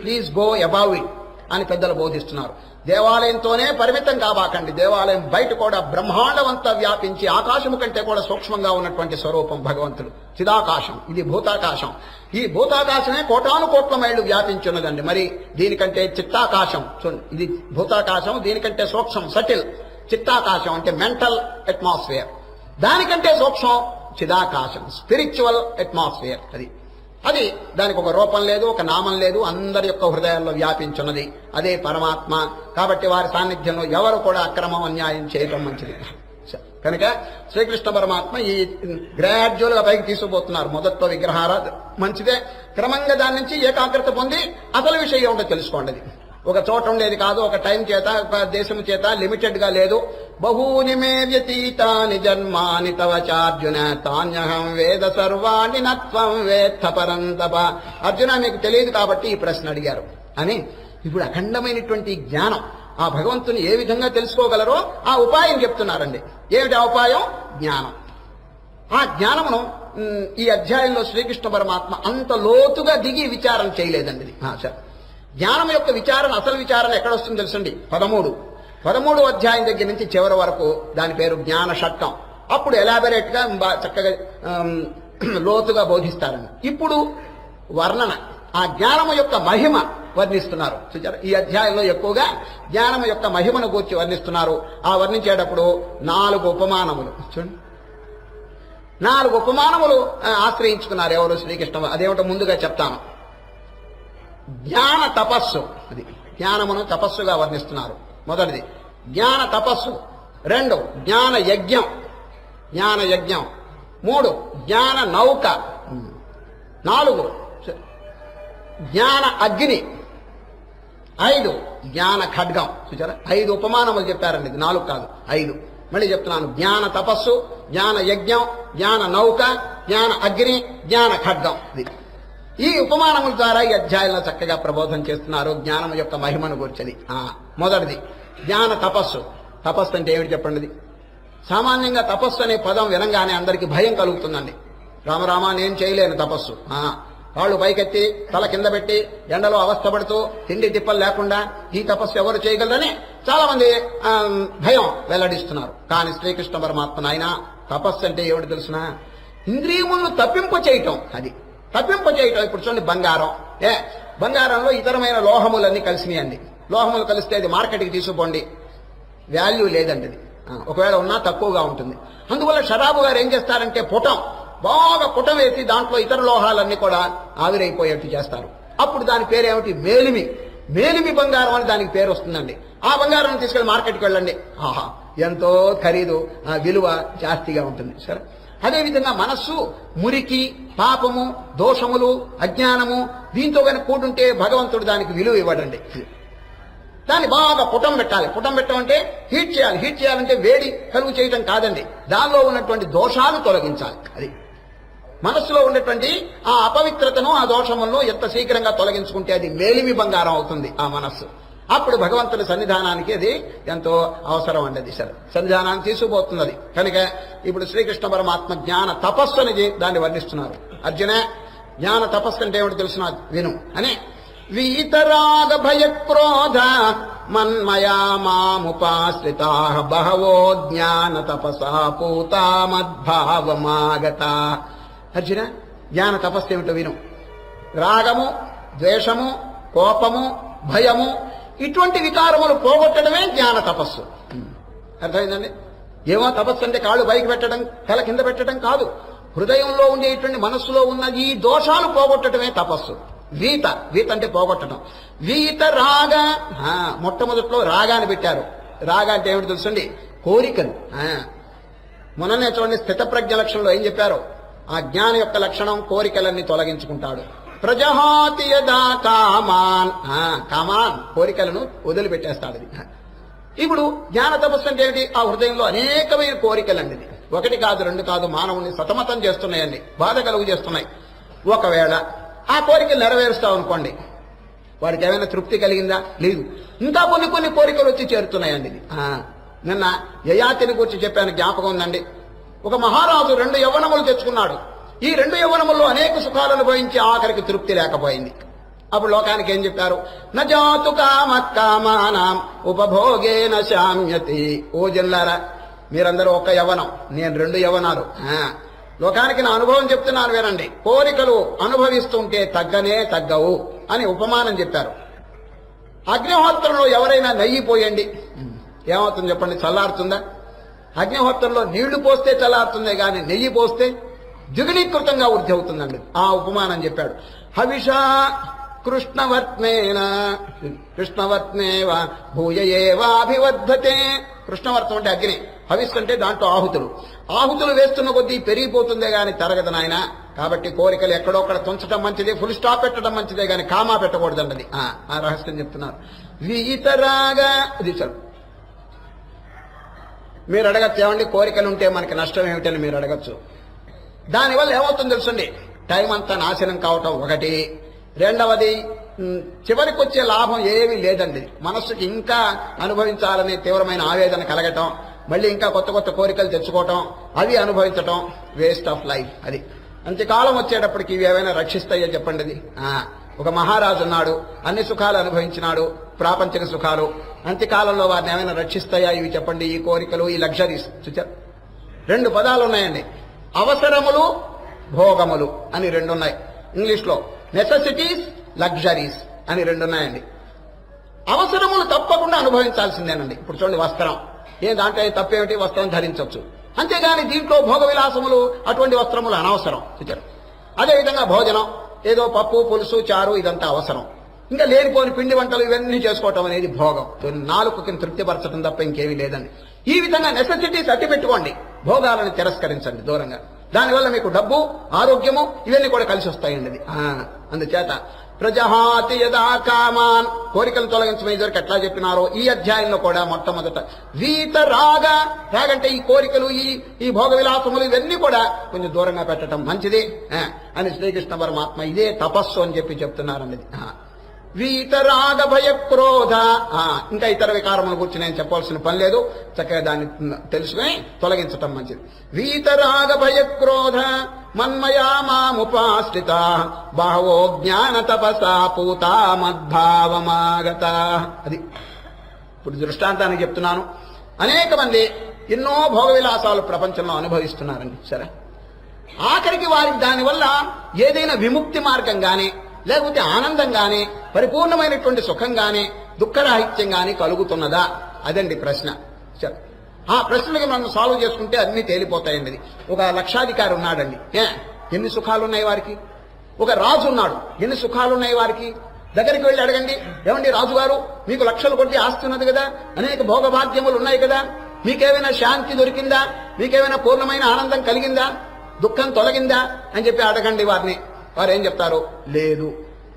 please go above it అని పెద్దలు బోధిస్తున్నారు. దేవాలయంతోనే పరిమితం కాబాకండి. దేవాలయం బయట కూడా బ్రహ్మాండమంతా వ్యాపించి ఆకాశము కంటే కూడా సూక్ష్మంగా ఉన్నటువంటి స్వరూపం భగవంతుడు. చిదాకాశం, ఇది భూతాకాశం. ఈ భూతాకాశమే కోటాను కోట్ల మైళ్ళు వ్యాపించున్నదండి. మరి దీనికంటే చిత్తాకాశం, ఇది భూతాకాశం, దీనికంటే సూక్ష్మం సటిల్ చిత్తాకాశం అంటే మెంటల్ అట్మాస్ఫియర్. దానికంటే సూక్ష్మం చిదాకాశం, స్పిరిచువల్ అట్మాస్ఫియర్. అది దానికి ఒక రూపం లేదు, ఒక నామం లేదు, అందరి యొక్క హృదయాల్లో వ్యాపించున్నది. అదే పరమాత్మ. కాబట్టి వారి సాన్నిధ్యంలో ఎవరు కూడా అక్రమం, అన్యాయం చేయటం మంచిది. కనుక శ్రీకృష్ణ పరమాత్మ ఈ గ్రాడ్యువల్ గా పైకి తీసుకుపోతున్నారు. మొదట్లో విగ్రహారాధన మంచిదే, క్రమంగా దాని నుంచి ఏకాగ్రత పొంది అసలు విషయం ఏమిటో తెలుసుకోండి. ఒక చోట ఉండేది కాదు, ఒక టైం చేత, ఒక దేశం చేత లిమిటెడ్ గా లేదు. బహూని మే వ్యతీతాని జన్మాని తవ చార్జున తాన్యహం వేద సర్వాణి నత్వం వేత్త పరంతప. అర్జున మీకు తెలియదు కాబట్టి ఈ ప్రశ్న అడిగారు అని. ఇప్పుడు అఖండమైనటువంటి జ్ఞానం, ఆ భగవంతుని ఏ విధంగా తెలుసుకోగలరో ఆ ఉపాయం చెప్తున్నారండి. ఏమిటి ఆ ఉపాయం? జ్ఞానం. ఆ జ్ఞానమును ఈ అధ్యాయంలో శ్రీకృష్ణ పరమాత్మ అంత లోతుగా దిగి విచారణ చేయలేదండి. సరే, జ్ఞానం యొక్క విచారణ, అసలు విచారణ ఎక్కడొస్తుంది తెలుసండి? 13వ అధ్యాయం దగ్గర నుంచి చివరి వరకు దాని పేరు జ్ఞాన షట్కం. అప్పుడు ఎలాబరేట్ గా చక్కగా లోతుగా బోధిస్తారండి. ఇప్పుడు వర్ణన, ఆ జ్ఞానము యొక్క మహిమ వర్ణిస్తున్నారు. ఈ అధ్యాయంలో ఎక్కువగా జ్ఞానము యొక్క మహిమను గూర్చి వర్ణిస్తున్నారు. ఆ వర్ణించేటప్పుడు 4 ఉపమానములు చూడండి, 4 ఉపమానములు ఆశ్రయించుకున్నారు ఎవరు? శ్రీకృష్ణ. అదేమిటో ముందుగా చెప్తాను. జ్ఞాన తపస్సు, అది జ్ఞానమును తపస్సుగా వర్ణిస్తున్నారు. మొదటిది జ్ఞాన తపస్సు, 2 జ్ఞాన యజ్ఞం, 3 జ్ఞాన నౌక, 4 జ్ఞాన అగ్ని, 5 జ్ఞాన ఖడ్గం. చూచారా, 5 ఉపమానములు చెప్పారండి. ఇది 4 కాదు, 5. మళ్ళీ చెప్తున్నాను. జ్ఞాన తపస్సు, జ్ఞాన యజ్ఞం, జ్ఞాన నౌక, జ్ఞాన అగ్ని, జ్ఞాన ఖడ్గం. ఈ ఉపమానముల ద్వారా ఈ అధ్యాయంలో చక్కగా ప్రబోధం చేస్తున్నారు జ్ఞానం యొక్క మహిమను గుర్చది. మొదటిది జ్ఞాన తపస్సు. తపస్సు అంటే ఏమిటి చెప్పండి? సామాన్యంగా తపస్సు అనే పదం వినంగానే అందరికీ భయం కలుగుతుందండి. రామరామ నేను చేయలేను తపస్సు. కాళ్ళు పైకెత్తి తల కింద పెట్టి ఎండలో అవస్థపడుతూ తిండి తిప్పలు లేకుండా ఈ తపస్సు ఎవరు చేయగలరని చాలా మంది భయం వెల్లడిస్తున్నారు. కానీ శ్రీకృష్ణ పరమాత్మ ఆయన తపస్సు అంటే ఏమిటి తెలుసునా? ఇంద్రియములను తప్పింప చేయటం. అది తప్పింప చేయటం. ఇప్పుడు చూడండి, బంగారంలో ఇతరమైన లోహములన్నీ కలిసినాయండి. లోహములు కలిస్తే అది మార్కెట్కి తీసుకుపోండి, వాల్యూ లేదండి. అది ఒకవేళ ఉన్నా తక్కువగా ఉంటుంది. అందువల్ల షరాబు గారు ఏం చేస్తారంటే బాగా పుటం వేసి దాంట్లో ఇతర లోహాలన్నీ కూడా ఆవిరైపోయేట్టు చేస్తారు. అప్పుడు దాని పేరేమిటి? మేలిమి బంగారం అని దానికి పేరు వస్తుందండి. ఆ బంగారం తీసుకెళ్లి మార్కెట్కి వెళ్ళండి, ఎంతో ఖరీదు, విలువ జాస్తిగా ఉంటుంది. సరే, అదేవిధంగా మనస్సు మురికి, పాపము, దోషములు, అజ్ఞానము దీంతో కనుక కూడుంటే భగవంతుడు దానికి విలువ ఇవ్వడండి. దాన్ని బాగా పుటం పెట్టాలి. పుటం పెట్టమంటే హీట్ చేయాలి. హీట్ చేయాలంటే వేడి కలుగు చేయటం కాదండి, దానిలో ఉన్నటువంటి దోషాలు తొలగించాలి. అది మనస్సులో ఉన్నటువంటి ఆ అపవిత్రతను, ఆ దోషములను ఎంత శీఘ్రంగా తొలగించుకుంటే అది మేలిమి బంగారం అవుతుంది ఆ మనస్సు. అప్పుడు భగవంతుని సన్నిధానానికి అది ఎంతో అవసరం అండి. సరే, సన్నిధానాన్ని తీసుకుపోతున్నది కనుక ఇప్పుడు శ్రీకృష్ణ పరమాత్మ జ్ఞాన తపస్సు అని దాన్ని వర్ణిస్తున్నారు. అర్జున, జ్ఞాన తపస్సు అంటే ఏమిటి తెలుసునా? విను అని. వీతరాగ భయక్రోధ మన్మయా మాముపాశ్రితా బహవో జ్ఞాన తపసా పూతా మద్భావమాగత. అర్జున, జ్ఞాన తపస్సు ఏమిటో విను. రాగము, ద్వేషము, కోపము, భయము ఇటువంటి వికారములు పోగొట్టడమే జ్ఞాన తపస్సు. అర్థమైందండి? ఏమో తపస్సు అంటే కాళ్ళు పైకి పెట్టడం, తల కింద పెట్టడం కాదు. హృదయంలో ఉండేటువంటి మనస్సులో ఉన్న ఈ దోషాలు పోగొట్టడమే తపస్సు. వీత అంటే పోగొట్టడం. వీత రాగ, మొట్టమొదట్లో రాగాన్ని పెట్టారు. రాగ అంటే ఏమిటి తెలుసండి? కోరికలు. మొన్ననే చూడండి, స్థితప్రజ్ఞ లక్షణంలో ఏం చెప్పారు? ఆ జ్ఞాన యొక్క లక్షణం కోరికలన్నీ తొలగించుకుంటాడు. ప్రజహాతి యదా కామాన్, కోరికలను వదిలిపెట్టేస్తాడు. ఇప్పుడు జ్ఞాన తపస్సు అంటే ఏమిటి? ఆ హృదయంలో అనేకమైన కోరికలండి. 1 కాదు 2 కాదు, మానవుని సతమతం చేస్తున్నాయండి, బాధ కలుగు చేస్తున్నాయి. ఒకవేళ ఆ కోరికలు నెరవేరుస్తాం అనుకోండి, వాడికి ఏమైనా తృప్తి కలిగిందా? లేదు. ఇంకా కొన్ని కోరికలు వచ్చి చేరుతున్నాయండి. నిన్న యయాతిని గురించి చెప్పాను, జ్ఞాపకం ఉందండి. ఒక మహారాజు 2 యవ్వనములు తెచ్చుకున్నాడు. ఈ 2 యవ్వనముల్లో అనేక సుఖాలను అనుభవించి ఆఖరికి తృప్తి లేకపోయింది. అప్పుడు లోకానికి ఏం చెప్పారు? నజాతు కామ కామానాం ఉపభోగేన శామ్యతి. ఓ జల్లారా, మీరందరూ ఒక యవ్వనం, నేను 2 యవ్వనాలు. లోకానికి నా అనుభవం చెప్తున్నాను వినండి. కోరికలు అనుభవిస్తుంటే తగ్గవు అని ఉపమానం చెప్పారు. అగ్నిహోత్రంలో ఎవరైనా నెయ్యి పోయండి, ఏమవుతుంది చెప్పండి? చల్లారుతుందా? అగ్నిహోత్రంలో నీళ్లు పోస్తే చల్లారుతుందే గాని నెయ్యి పోస్తే ద్విగుణీకృతంగా వృద్ధి అవుతుందండి. ఆ ఉపమానం చెప్పాడు. హవిషా కృష్ణవర్త్నేవ భూయేవాభివర్ధతే. కృష్ణవర్తం అంటే అగ్ని, హవిస్ అంటే దాంట్లో ఆహుతులు వేస్తున్న కొద్దీ పెరిగిపోతుందే గాని తరగదు నాయన. కాబట్టి కోరికలు ఎక్కడొక్కడ తుంచడం మంచిదే, ఫుల్ స్టాప్ పెట్టడం మంచిదే, కానీ కామా పెట్టకూడదండి. ఆ రహస్యం చెప్తున్నారు. వీతరాగా అది చదువు. మీరు అడగచ్చు, ఏమండి కోరికలు ఉంటే మనకి నష్టం ఏమిటని మీరు అడగచ్చు. దానివల్ల ఏమవుతుందో తెలుసండి, టైం అంతా నాశనం కావటం ఒకటి, రెండవది చివరికి వచ్చే లాభం ఏమీ లేదండి. మనస్సుకి ఇంకా అనుభవించాలనే తీవ్రమైన ఆవేదన కలగటం, మళ్ళీ ఇంకా కొత్త కొత్త కోరికలు తెచ్చుకోవటం, అవి అనుభవించటం, వేస్ట్ ఆఫ్ లైఫ్. అది అంత్యకాలం వచ్చేటప్పటికి ఇవి ఏమైనా రక్షిస్తాయో చెప్పండి. అది ఒక మహారాజు ఉన్నాడు, అన్ని సుఖాలు అనుభవించినాడు, ప్రాపంచిక సుఖాలు. అంత్యకాలంలో వారిని ఏమైనా రక్షిస్తాయా ఇవి చెప్పండి, ఈ కోరికలు, ఈ లగ్జరీస్. చూచారు, రెండు పదాలు ఉన్నాయండి, అవసరములు భోగములు అని రెండు ఉన్నాయి. ఇంగ్లీష్లో నెసెసిటీస్ లగ్జరీస్ అని రెండు ఉన్నాయండి. అవసరములు తప్పకుండా అనుభవించాల్సిందేనండి. ఇప్పుడు చూడండి, వస్త్రం, దాంట్లో తప్పేమిటి, వస్త్రం ధరించవచ్చు. అంతేగాని దీంట్లో భోగ విలాసములు, అటువంటి వస్త్రములు అనవసరం. చూచారు, అదేవిధంగా భోజనం, ఏదో పప్పు పులుసు చారు ఇదంతా అవసరం. ఇంకా లేనిపోని పిండి వంటలు ఇవన్నీ చేసుకోవటం అనేది భోగం. నాలుగుకి తృప్తిపరచడం తప్ప ఇంకేమీ లేదండి. ఈ విధంగా నెసెసిటీస్ అట్టి పెట్టుకోండి, భోగాలను తిరస్కరించండి దూరంగా. దానివల్ల మీకు డబ్బు, ఆరోగ్యము ఇవన్నీ కూడా కలిసి వస్తాయండి. అది అందుచేత ప్రజహాతి యదా కామాన్, కోరికలు తొలగించమని ఇదివరకు ఎట్లా చెప్పినారో ఈ అధ్యాయంలో కూడా మొట్టమొదట వీతరాగ, రాగంటే ఈ కోరికలు, ఈ భోగ విలాసములు ఇవన్నీ కూడా కొంచెం దూరంగా పెట్టడం మంచిది అని శ్రీకృష్ణ పరమాత్మ ఇదే తపస్సు అని చెప్తున్నారన్నది. వీతరాగ భయ క్రోధ, ఇంకా ఇతర వికారముల గురించి నేను చెప్పాల్సిన పని లేదు, చక్కగా దాన్ని తెలుసుకుని తొలగించటం మంచిది. వీతరాగ భయ క్రోధ మన్మయా మాముపాశ్రిత బహవో జ్ఞాన తపసా పూతా మద్భావమాగత. అది ఇప్పుడు దృష్టాంతానికి చెప్తున్నాను. అనేక మంది ఎన్నో భోగ విలాసాలు ప్రపంచంలో అనుభవిస్తున్నారండి. సరే, ఆఖరికి వారికి దానివల్ల ఏదైనా విముక్తి మార్గం గాని, లేకపోతే ఆనందం గాని, పరిపూర్ణమైనటువంటి సుఖం గాని, దుఃఖరాహిత్యం గాని కలుగుతున్నదా? అదండి ప్రశ్న. ఆ ప్రశ్నలకి మనం సాల్వ్ చేసుకుంటే అన్ని తేలిపోతాయండి. ఒక లక్షాధికారి ఉన్నాడండి, ఎన్ని సుఖాలున్నాయి వారికి? ఒక రాజు ఉన్నాడు, ఎన్ని సుఖాలున్నాయి వారికి? దగ్గరికి వెళ్ళి అడగండి, ఏమండి రాజుగారు, మీకు లక్షలు కొద్ది ఆస్తి ఉన్నది కదా, అనేక భోగభాగ్యములు ఉన్నాయి కదా, మీకేమైనా శాంతి దొరికిందా? మీకేమైనా పూర్ణమైన ఆనందం కలిగిందా? దుఃఖం తొలగిందా అని చెప్పి అడగండి వారిని. వారు ఏం చెప్తారు? లేదు,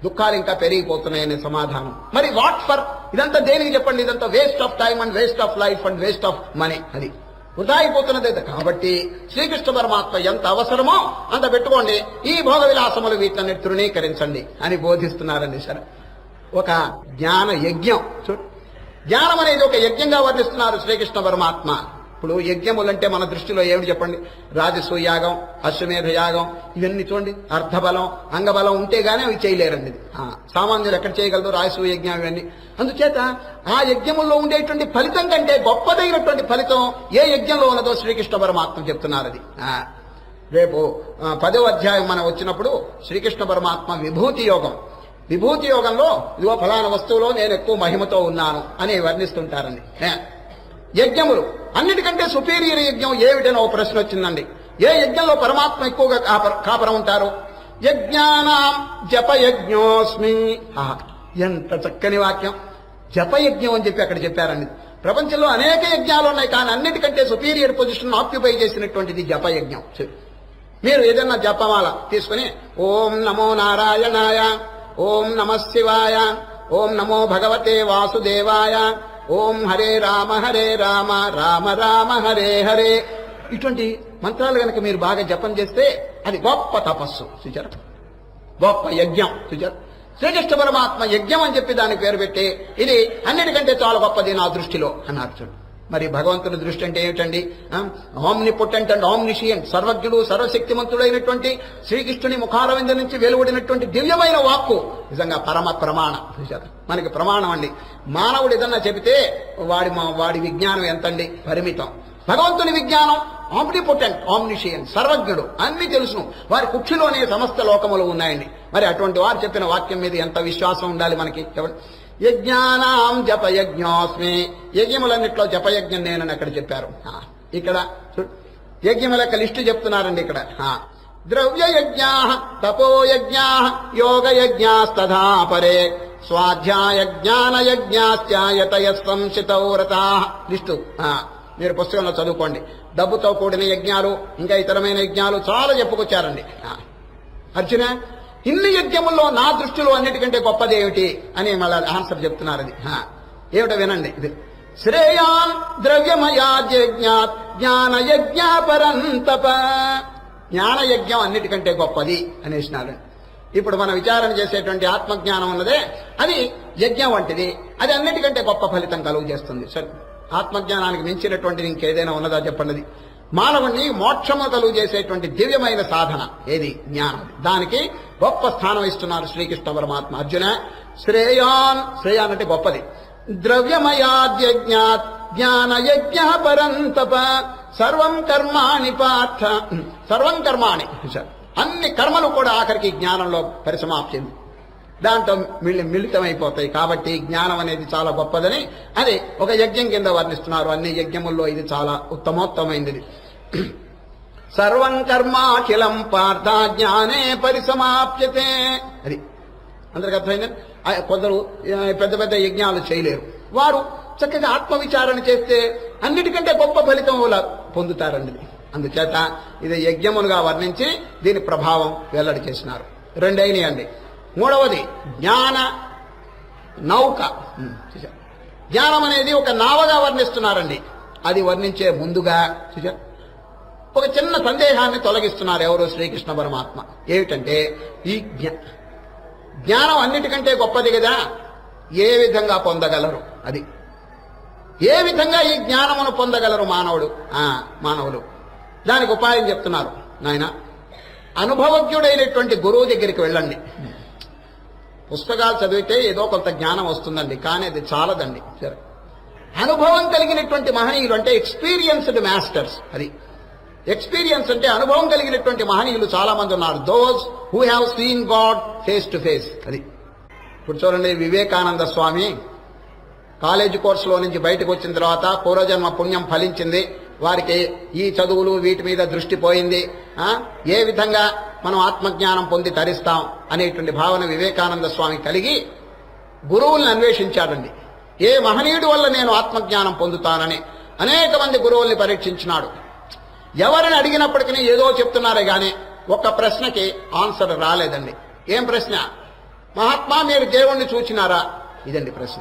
దుఃఖాలు ఇంకా పెరిగిపోతున్నాయనే సమాధానం. మరి వాట్ ఫర్? ఇదంతా దేనికి చెప్పండి? ఇదంతా waste of time and waste of life and waste of money. అది వృధా అయిపోతున్నది. కాబట్టి శ్రీకృష్ణ పరమాత్మ ఎంత అవసరమో అంత పెట్టుకోండి, ఈ భోగ విలాసములు వీటిని తృణీకరించండి అని బోధిస్తున్నారండి. సరే, ఒక జ్ఞాన యజ్ఞం. జ్ఞానం అనేది ఒక యజ్ఞంగా వర్ణిస్తున్నారు శ్రీకృష్ణ పరమాత్మ. ఇప్పుడు యజ్ఞములంటే మన దృష్టిలో ఏమిటి చెప్పండి? రాజసూయ యాగం, అశ్వమేధ యాగం, ఇవన్నీ చూడండి, అర్థబలం, అంగబలం ఉంటే గానీ అవి చేయలేరండి. సామాన్యులు ఎక్కడ చేయగలరు రాజసూయ యజ్ఞం ఇవన్నీ? అందుచేత ఆ యజ్ఞముల్లో ఉండేటువంటి ఫలితం కంటే గొప్పదైనటువంటి ఫలితం ఏ యజ్ఞంలో ఉన్నదో శ్రీకృష్ణ పరమాత్మ చెప్తున్నారు. అది రేపు 10వ అధ్యాయం మనం వచ్చినప్పుడు శ్రీకృష్ణ పరమాత్మ విభూతి యోగం, విభూతి యోగంలో ఇదిగో ఫలానా వస్తువులో నేను ఎక్కువ మహిమతో ఉన్నాను అని వర్ణిస్తుంటారండి. యజ్ఞములు అన్నిటికంటే సుపీరియర్ యజ్ఞం ఏమిటని ఒక ప్రశ్న వచ్చిందండి. ఏ యజ్ఞంలో పరమాత్మ ఎక్కువగా కాపరం ఉంటారు? యజ్ఞానాం జపయజ్ఞోస్మి. ఎంత చక్కని వాక్యం! జపయజ్ఞం అని చెప్పి అక్కడ చెప్పారండి. ప్రపంచంలో అనేక యజ్ఞాలు ఉన్నాయి, కానీ అన్నిటికంటే సుపీరియర్ పొజిషన్ ఆక్యుపై చేసినటువంటిది జపయజ్ఞం. మీరు ఏదన్నా జపమాల తీసుకుని ఓం నమో నారాయణాయ, ఓం నమ శివాయ, ఓం నమో భగవతే వాసుదేవాయ, ఓం హరే రామ రామ రామ హరే హరే, ఇటువంటి మంత్రాలు కనుక మీరు బాగా జపం చేస్తే అది గొప్ప తపస్సు. చూచారు, గొప్ప యజ్ఞం. చూచారు, శ్రీకృష్ణ పరమాత్మ యజ్ఞం అని చెప్పి దానికి పేరు పెట్టి ఇది అన్నిటికంటే చాలా గొప్పది నా దృష్టిలో అన్నారు. చూడు, మరి భగవంతుని దృష్టి అంటే ఏమిటండి? ఆమ్నిపొటెంట్ అండ్ ఆమ్నిషియంట్, సర్వజ్ఞుడు సర్వశక్తిమంతుడైనటువంటి శ్రీకృష్ణుని ముఖారవింద నుంచి వెలువడినటువంటి దివ్యమైన వాక్కు నిజంగా పరమ ప్రమాణం. మనకి ప్రమాణం అండి. మానవుడు ఏదన్నా చెబితే వాడి విజ్ఞానం ఎంతండి? పరిమితం. భగవంతుని విజ్ఞానం ఆమ్నిపొటెంట్, ఆమ్నిషియంట్, సర్వజ్ఞుడు, అన్ని తెలుసును. వారి కుక్షిలోనే సమస్త లోకములు ఉన్నాయండి. మరి అటువంటి వారు చెప్పిన వాక్యం మీద ఎంత విశ్వాసం ఉండాలి మనకి? యజ్ఞానాం జపయజ్ఞోస్మి, యజ్ఞములన్నిట్లో జపయజ్ఞం నేనని అక్కడ చెప్పారు. ఇక్కడ యజ్ఞముల యొక్క లిస్టు చెప్తున్నారండి. ఇక్కడ ద్రవ్యయజ్ఞా, తపోయజ్ఞా, యోగయజ్ఞాస్తథా పరే, స్వాధ్యాయ జ్ఞానయజ్ఞాస్త్యాయతయ సంశితౌ వ్రతా. లిస్టు మీరు పుస్తకంలో చదువుకోండి. డబ్బుతో కూడిన యజ్ఞాలు, ఇంకా ఇతరమైన యజ్ఞాలు చాలా చెప్పుకొచ్చారండి. అర్జున, ఇన్ని యజ్ఞముల్లో నా దృష్టిలో అన్నిటికంటే గొప్పది ఏమిటి అని మళ్ళీ ఆన్సర్ చెప్తున్నారు. అది ఏమిటో వినండి. ఇది శ్రేయాన్ ద్రవ్యమయాజ్ఞాత్ జ్ఞానయజ్ఞ పరంతప. జ్ఞానయజ్ఞం అన్నిటికంటే గొప్పది అనేసినారు. ఇప్పుడు మనం విచారణ చేసేటువంటి ఆత్మజ్ఞానం ఉన్నదే అది యజ్ఞం వంటిది. అది అన్నిటికంటే గొప్ప ఫలితం కలుగు చేస్తుంది. సరే, ఆత్మజ్ఞానానికి మించినటువంటిది ఇంకేదైనా ఉన్నదా చెప్పండి. మానవుణ్ణి మోక్షము కలుగు చేసేటువంటి దివ్యమైన సాధన ఏది? జ్ఞానం. దానికి గొప్ప స్థానం ఇస్తున్నారు శ్రీకృష్ణ పరమాత్మ. అర్జున, శ్రేయాన్, శ్రేయాన్ అంటే గొప్పది, ద్రవ్యమయాజ్ఞాత్ జ్ఞానయజ్ఞ పరంతప సర్వం కర్మాణి పార్థ. సర్వం కర్మాణి, అన్ని కర్మలు కూడా ఆఖరికి జ్ఞానంలో పరిసమాప్తి, దాంట్లో మిళితమైపోతాయి. కాబట్టి జ్ఞానం అనేది చాలా గొప్పదని అది ఒక యజ్ఞం కింద వర్ణిస్తున్నారు. అన్ని యజ్ఞముల్లో ఇది చాలా ఉత్తమోత్తమైనది. సర్వం కర్మాఖిలం పార్థ జ్ఞానే పరిసమాప్యతే. అది అందరికి అర్థమైందని. కొందరు పెద్ద పెద్ద యజ్ఞాలు చేయలేరు. వారు చక్కగా ఆత్మవిచారణ చేస్తే అన్నిటికంటే గొప్ప ఫలితం పొందుతారండి. అందుచేత ఇది యజ్ఞమునుగా వర్ణించి దీని ప్రభావం వెల్లడి చేసినారు. రెండైనవి అండి. మూడవది జ్ఞాన నౌక. జ్ఞానం అనేది ఒక నావగా వర్ణిస్తున్నారండి. అది వర్ణించే ముందుగా ఒక చిన్న సందేహాన్ని తొలగిస్తున్నారు ఎవరు? శ్రీకృష్ణ పరమాత్మ. ఏమిటంటే ఈ జ్ఞానం అన్నిటికంటే గొప్పది కదా, ఏ విధంగా పొందగలరు? అది ఏ విధంగా ఈ జ్ఞానమును పొందగలరు మానవులు? దానికి ఉపాయం చెప్తున్నారు. నాయన, అనుభవజ్ఞుడైనటువంటి గురువు దగ్గరికి వెళ్ళండి. పుస్తకాలు చదివితే ఏదో కొంత జ్ఞానం వస్తుందండి, కానీ అది చాలదండి. సరే, అనుభవం కలిగినటువంటి మహనీయులు అంటే ఎక్స్పీరియన్స్డ్ మాస్టర్స్. అది ఎక్స్పీరియన్స్ అంటే అనుభవం కలిగినటువంటి మహనీయులు చాలా మంది ఉన్నారు. Those who have seen God face to face. అది ఇప్పుడు చూడండి, వివేకానంద స్వామి కాలేజీ కోర్సులో నుంచి బయటకు వచ్చిన తర్వాత పూర్వజన్మ పుణ్యం ఫలించింది, వారికి ఈ చదువులు వీటి మీద దృష్టి పోయింది. ఏ విధంగా మనం ఆత్మజ్ఞానం పొంది తరిస్తాం అనేటువంటి భావన వివేకానంద స్వామి కలిగి గురువుల్ని అన్వేషించాడండి. ఏ మహనీయుడి వల్ల నేను ఆత్మజ్ఞానం పొందుతానని అనేక మంది గురువుల్ని పరీక్షించినాడు. ఎవరిని అడిగినప్పటికీ ఏదో చెప్తున్నారే గాని ఒక్క ప్రశ్నకి ఆన్సర్ రాలేదండి. ఏం ప్రశ్న? మహాత్మా, మీరు దేవుణ్ణి చూచినారా? ఇదండి ప్రశ్న.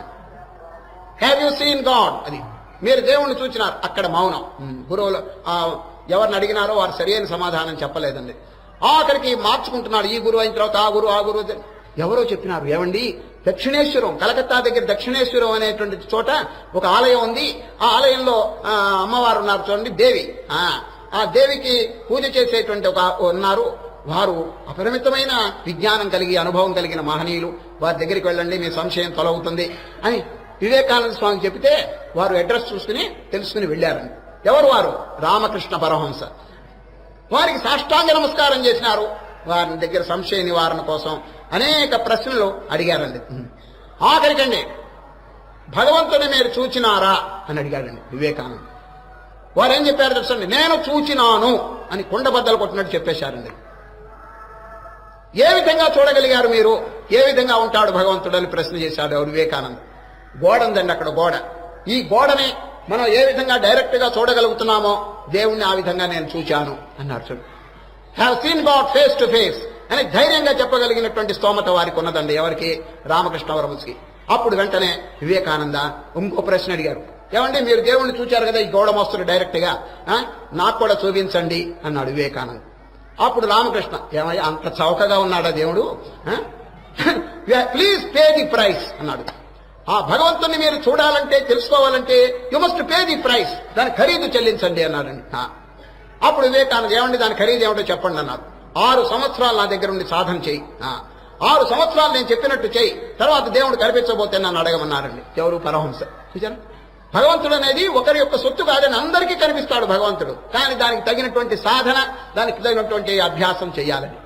Have you seen God? అది మీరు దేవుణ్ణి చూచినారు. అక్కడ మౌనం. గురువులు ఎవరిని అడిగినారో వారు సరైన సమాధానం చెప్పలేదండి. ఆఖరికి మార్చుకుంటున్నాడు. ఈ గురువు అయిన తర్వాత ఆ గురువు ఎవరో చెప్పినారు. ఏమండి, దక్షిణేశ్వరం, కలకత్తా దగ్గర దక్షిణేశ్వరం అనేటువంటి చోట ఒక ఆలయం ఉంది. ఆ ఆలయంలో అమ్మవారు ఉన్నారు చూడండి, దేవి. ఆ దేవికి పూజ చేసేటువంటి ఉన్నారు. వారు అపరిమితమైన విజ్ఞానం కలిగి అనుభవం కలిగిన మహనీయులు. వారి దగ్గరికి వెళ్ళండి, మీ సంశయం తొలగుతుంది అని వివేకానంద స్వామి చెబితే వారు అడ్రస్ చూసుకుని తెలుసుకుని వెళ్ళారండి. ఎవరు వారు? రామకృష్ణ పరమహంస. వారికి సాష్టాంగ నమస్కారం చేసినారు. వారి దగ్గర సంశయ నివారణ కోసం అనేక ప్రశ్నలు అడిగారండి. ఆఖరికండి, భగవంతుని మీరు చూచినారా అని అడిగాడండి వివేకానంద. వారు ఏం చెప్పారు తెలుసండి? నేను చూచినాను అని కుండబద్దలు కొట్టినట్టు చెప్పేశారండి. ఏ విధంగా చూడగలిగారు మీరు? ఏ విధంగా ఉంటాడు భగవంతుడు అని ప్రశ్న చేశాడు ఎవరు? వివేకానంద. గోడ ఉందండి అక్కడ, గోడ. ఈ గోడని మనం ఏ విధంగా డైరెక్ట్ గా చూడగలుగుతున్నామో దేవుణ్ణి ఆ విధంగా నేను చూచాను అన్నారు. చూడు, have seen God face to face అని ధైర్యంగా చెప్పగలిగినటువంటి స్తోమత వారికి ఉన్నదండి. ఎవరికి? రామకృష్ణ పరమహంసకి. అప్పుడు వెంటనే వివేకానంద ఇంకో ప్రశ్న అడిగారు. ఏమండి, మీరు దేవుణ్ణి చూచారు కదా, ఈ గోడ మోస్తుడు డైరెక్ట్ గా, నాకు కూడా చూపించండి అన్నాడు వివేకానంద. అప్పుడు రామకృష్ణ, ఏమయ్యా అంత చౌకగా ఉన్నాడా దేవుడు? ప్లీజ్ పే ది ప్రైస్ అన్నాడు. ఆ భగవంతుని మీరు చూడాలంటే, తెలుసుకోవాలంటే you must pay the price, దాని ఖరీదు చెల్లించండి అన్నాడండి. అప్పుడు వివేకానంద, ఏమండి దాని ఖరీదు ఏమిటో చెప్పండి అన్నారు. 6 సంవత్సరాలు నా దగ్గర ఉండి సాధన చేయి, 6 సంవత్సరాలు నేను చెప్పినట్టు చేయి, తర్వాత దేవుడు కనిపించబోతే నన్ను అడగమన్నారండి. ఎవరు? పరమహంస. చూచారా, భగవంతుడు అనేది ఒకరి యొక్క సొత్తు కాదని అందరికీ కనిపిస్తాడు భగవంతుడు. కానీ దానికి తగినటువంటి సాధన, దానికి తగినటువంటి అభ్యాసం చేయాలని.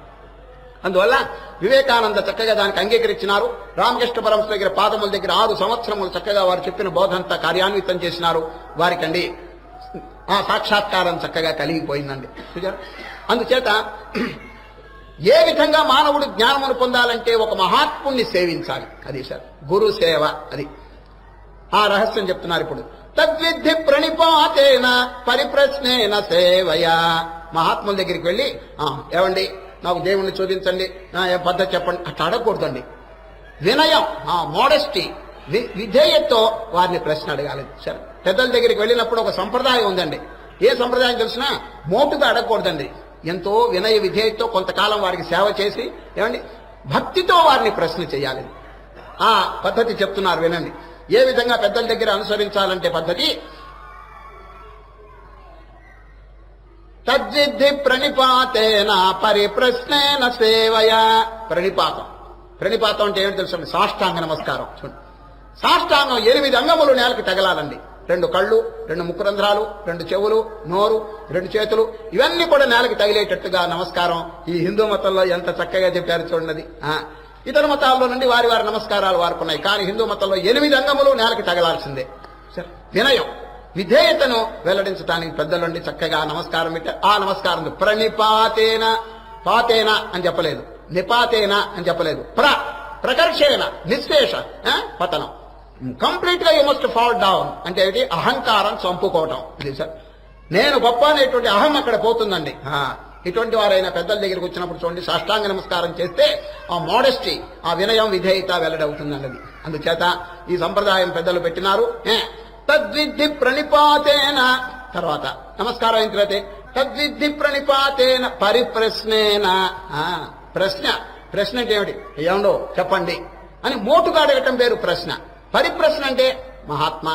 అందువల్ల వివేకానంద చక్కగా దానికి అంగీకరించినారు. రామకృష్ణ పరమహంస దగ్గర పాదముల దగ్గర 6 సంవత్సరములు చక్కగా వారు చెప్పిన బోధంతా కార్యాన్వితం చేసినారు. వారికండి ఆ సాక్షాత్కారం చక్కగా కలిగిపోయిందండి. అందుచేత ఏ విధంగా మానవుడు జ్ఞానమును పొందాలంటే ఒక మహాత్ముణ్ణి సేవించాలి. అది సార్ గురు సేవ. అది ఆ రహస్యం చెప్తున్నారు ఇప్పుడు. తద్విద్ధి ప్రణిపాతేన పరిప్రశ్నేన సేవయా. మహాత్ముల దగ్గరికి వెళ్ళి, ఏమండి నాకు దేవుణ్ణి చూపించండి, ఏ పద్ధతి చెప్పండి అట్లా అడగకూడదండి. వినయం, మోడెస్టీ, విధేయతతో వారిని ప్రశ్న అడగాలి. సరే, పెద్దల దగ్గరికి వెళ్ళినప్పుడు ఒక సంప్రదాయం ఉందండి. ఏ సంప్రదాయం తెలిసినా మోటుగా అడగకూడదండి. ఎంతో వినయ విధేయతతో కొంతకాలం వారికి సేవ చేసి ఏమండి భక్తితో వారిని ప్రశ్న చేయాలి. ఆ పద్ధతి చెప్తున్నారు వినండి. ఏ విధంగా పెద్దల దగ్గర అనుసరించాలంటే పద్ధతి, తద్విద్ధి ప్రణిపాతేన పరిప్రశ్నేన సేవయ. ప్రణిపాతం అంటే ఏమిటి తెలుసండి? సాష్టాంగ నమస్కారం. చూడండి, సాష్టాంగం 8 అంగములు నేలకి తగలాలండి. 2 కళ్ళు, 2 ముక్కురంధ్రాలు, 2 చెవులు, నోరు, 2 చేతులు, ఇవన్నీ కూడా నేలకి తగిలేటట్టుగా నమస్కారం. ఈ హిందూ మతంలో ఎంత చక్కగా చెప్పారు చూడండి. ఇతర మతాల్లో నుండి వారి వారి నమస్కారాలు వారుకున్నాయి, కానీ హిందూ మతంలో 8 అంగములు నేలకి తగలాల్సిందే. సరే, వినయం విధేయతను వెల్లడించడానికి పెద్దలుండి చక్కగా నమస్కారం పెట్టారు. ఆ నమస్కారం ప్రణిపాతేన, పాతేన అని చెప్పలేదు, నిపాతేన అని చెప్పలేదు, ప్రకర్షేణ నిశ్శేష పతనం. కంప్లీట్ గా యూ మస్ట్ ఫాల్ డౌన్ అంటే ఏంటి? అహంకారం చంపుకోవటం. ఇది సార్, నేను గొప్ప అనేటువంటి అహం అక్కడ పోతుందండి. ఇటువంటి వారైనా పెద్దల దగ్గరికి వచ్చినప్పుడు చూడండి, సాష్టాంగ నమస్కారం చేస్తే ఆ మోడెస్టీ, ఆ వినయం, విధేయత వెల్లడవుతుందండి. అది అందుచేత ఈ సంప్రదాయం పెద్దలు పెట్టినారు. తద్విద్ధి ప్రణిపాతేన, తర్వాత నమస్కారం అయిన తర్వాత తద్విద్ధి ప్రణిపాతేన పరిప్రశ్నేన. ప్రశ్న అంటే ఏమిటి? ఏమండో చెప్పండి అని మోటుగా అడగటం పేరు ప్రశ్న. పరిప్రశ్న అంటే, మహాత్మా,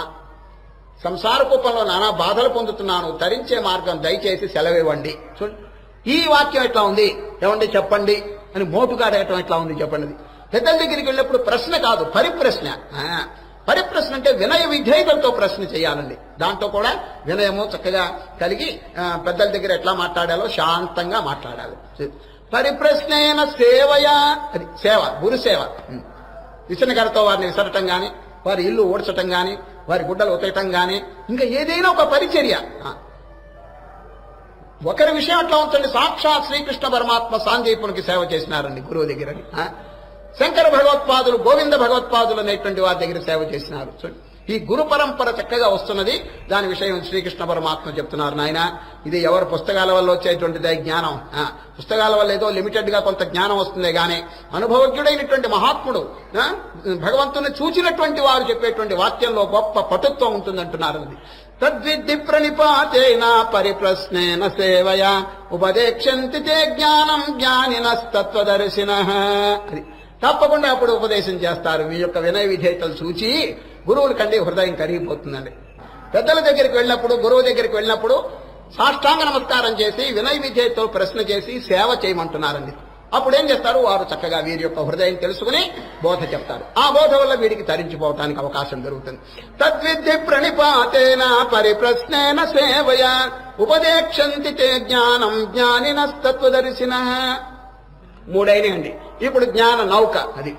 సంసార కూపంలో నానా బాధలు పొందుతున్నాను, తరించే మార్గం దయచేసి సెలవివ్వండి. చూడండి, ఈ వాక్యం ఎట్లా ఉంది? ఏమండి చెప్పండి అని మోటుగా అడగటం ఎట్లా ఉంది చెప్పండి. పెద్దల దగ్గరికి వెళ్ళినప్పుడు ప్రశ్న కాదు, పరిప్రశ్న. పరిప్రశ్న అంటే వినయ విధేయతలతో ప్రశ్న చేయాలండి. దాంట్లో కూడా వినయము చక్కగా కలిగి పెద్దల దగ్గర ఎట్లా మాట్లాడాలో శాంతంగా మాట్లాడాలి. పరిప్రశ్నేన సేవయా, అది సేవ, గురు సేవ. విసనగరతో వారిని విసరటం గాని, వారి ఇల్లు ఓడ్చటం గాని, వారి గుడ్డలు ఉతకటం గాని, ఇంకా ఏదైనా ఒక పరిచర్య. ఒకరి విషయం అట్లా ఉంచండి, సాక్షాత్ శ్రీకృష్ణ పరమాత్మ సాందీపునికి సేవ చేసినారండి గురువు దగ్గర. శంకర భగవత్పాదులు, గోవింద భగవత్పాదులు అనేటువంటి వారి దగ్గర సేవ చేసినారు. ఈ గురు పరంపర చక్కగా వస్తున్నది. దాని విషయం శ్రీకృష్ణ పరమాత్మ చెప్తున్నారు. నాయన, ఇది ఎవరు పుస్తకాల వల్ల వచ్చేటువంటిదే జ్ఞానం. పుస్తకాల వల్ల ఏదో లిమిటెడ్ గా కొంత జ్ఞానం వస్తుందే గానీ అనుభవజ్ఞుడైనటువంటి మహాత్ముడు, భగవంతుని చూచినటువంటి వారు చెప్పేటువంటి వాక్యంలో గొప్ప పటుత్వం ఉంటుందంటున్నారు. తద్విద్ధి ప్రణిపాతేన పరిప్రశ్నేన సేవయ ఉపదేక్షంతి తే జ్ఞానం జ్ఞానినస్తత్వదర్శినః. అది తప్పకుండా అప్పుడు ఉపదేశం చేస్తారు. మీ యొక్క వినయ విధేయతలు చూచి గురువుల కంటే హృదయం కరిగిపోతుందండి. పెద్దల దగ్గరికి వెళ్ళినప్పుడు, గురువు దగ్గరికి వెళ్ళినప్పుడు సాష్టాంగ నమస్కారం చేసి వినయ విధేయతలు ప్రశ్న చేసి సేవ చేయమంటున్నారండి. అప్పుడు ఏం చేస్తారు? వారు చక్కగా వీరి యొక్క హృదయం తెలుసుకుని బోధ చెప్తారు. ఆ బోధ వల్ల వీడికి తరించిపోవటానికి అవకాశం జరుగుతుంది. తద్విద్ధి ప్రణిపాతేన పరిప్రశ్నేన సేవయ ఉపదేక్షంతి తే జ్ఞానం జ్ఞానినస్తత్వదర్శినః. 3 అయినాయండి. ఇప్పుడు జ్ఞాన నౌక. అది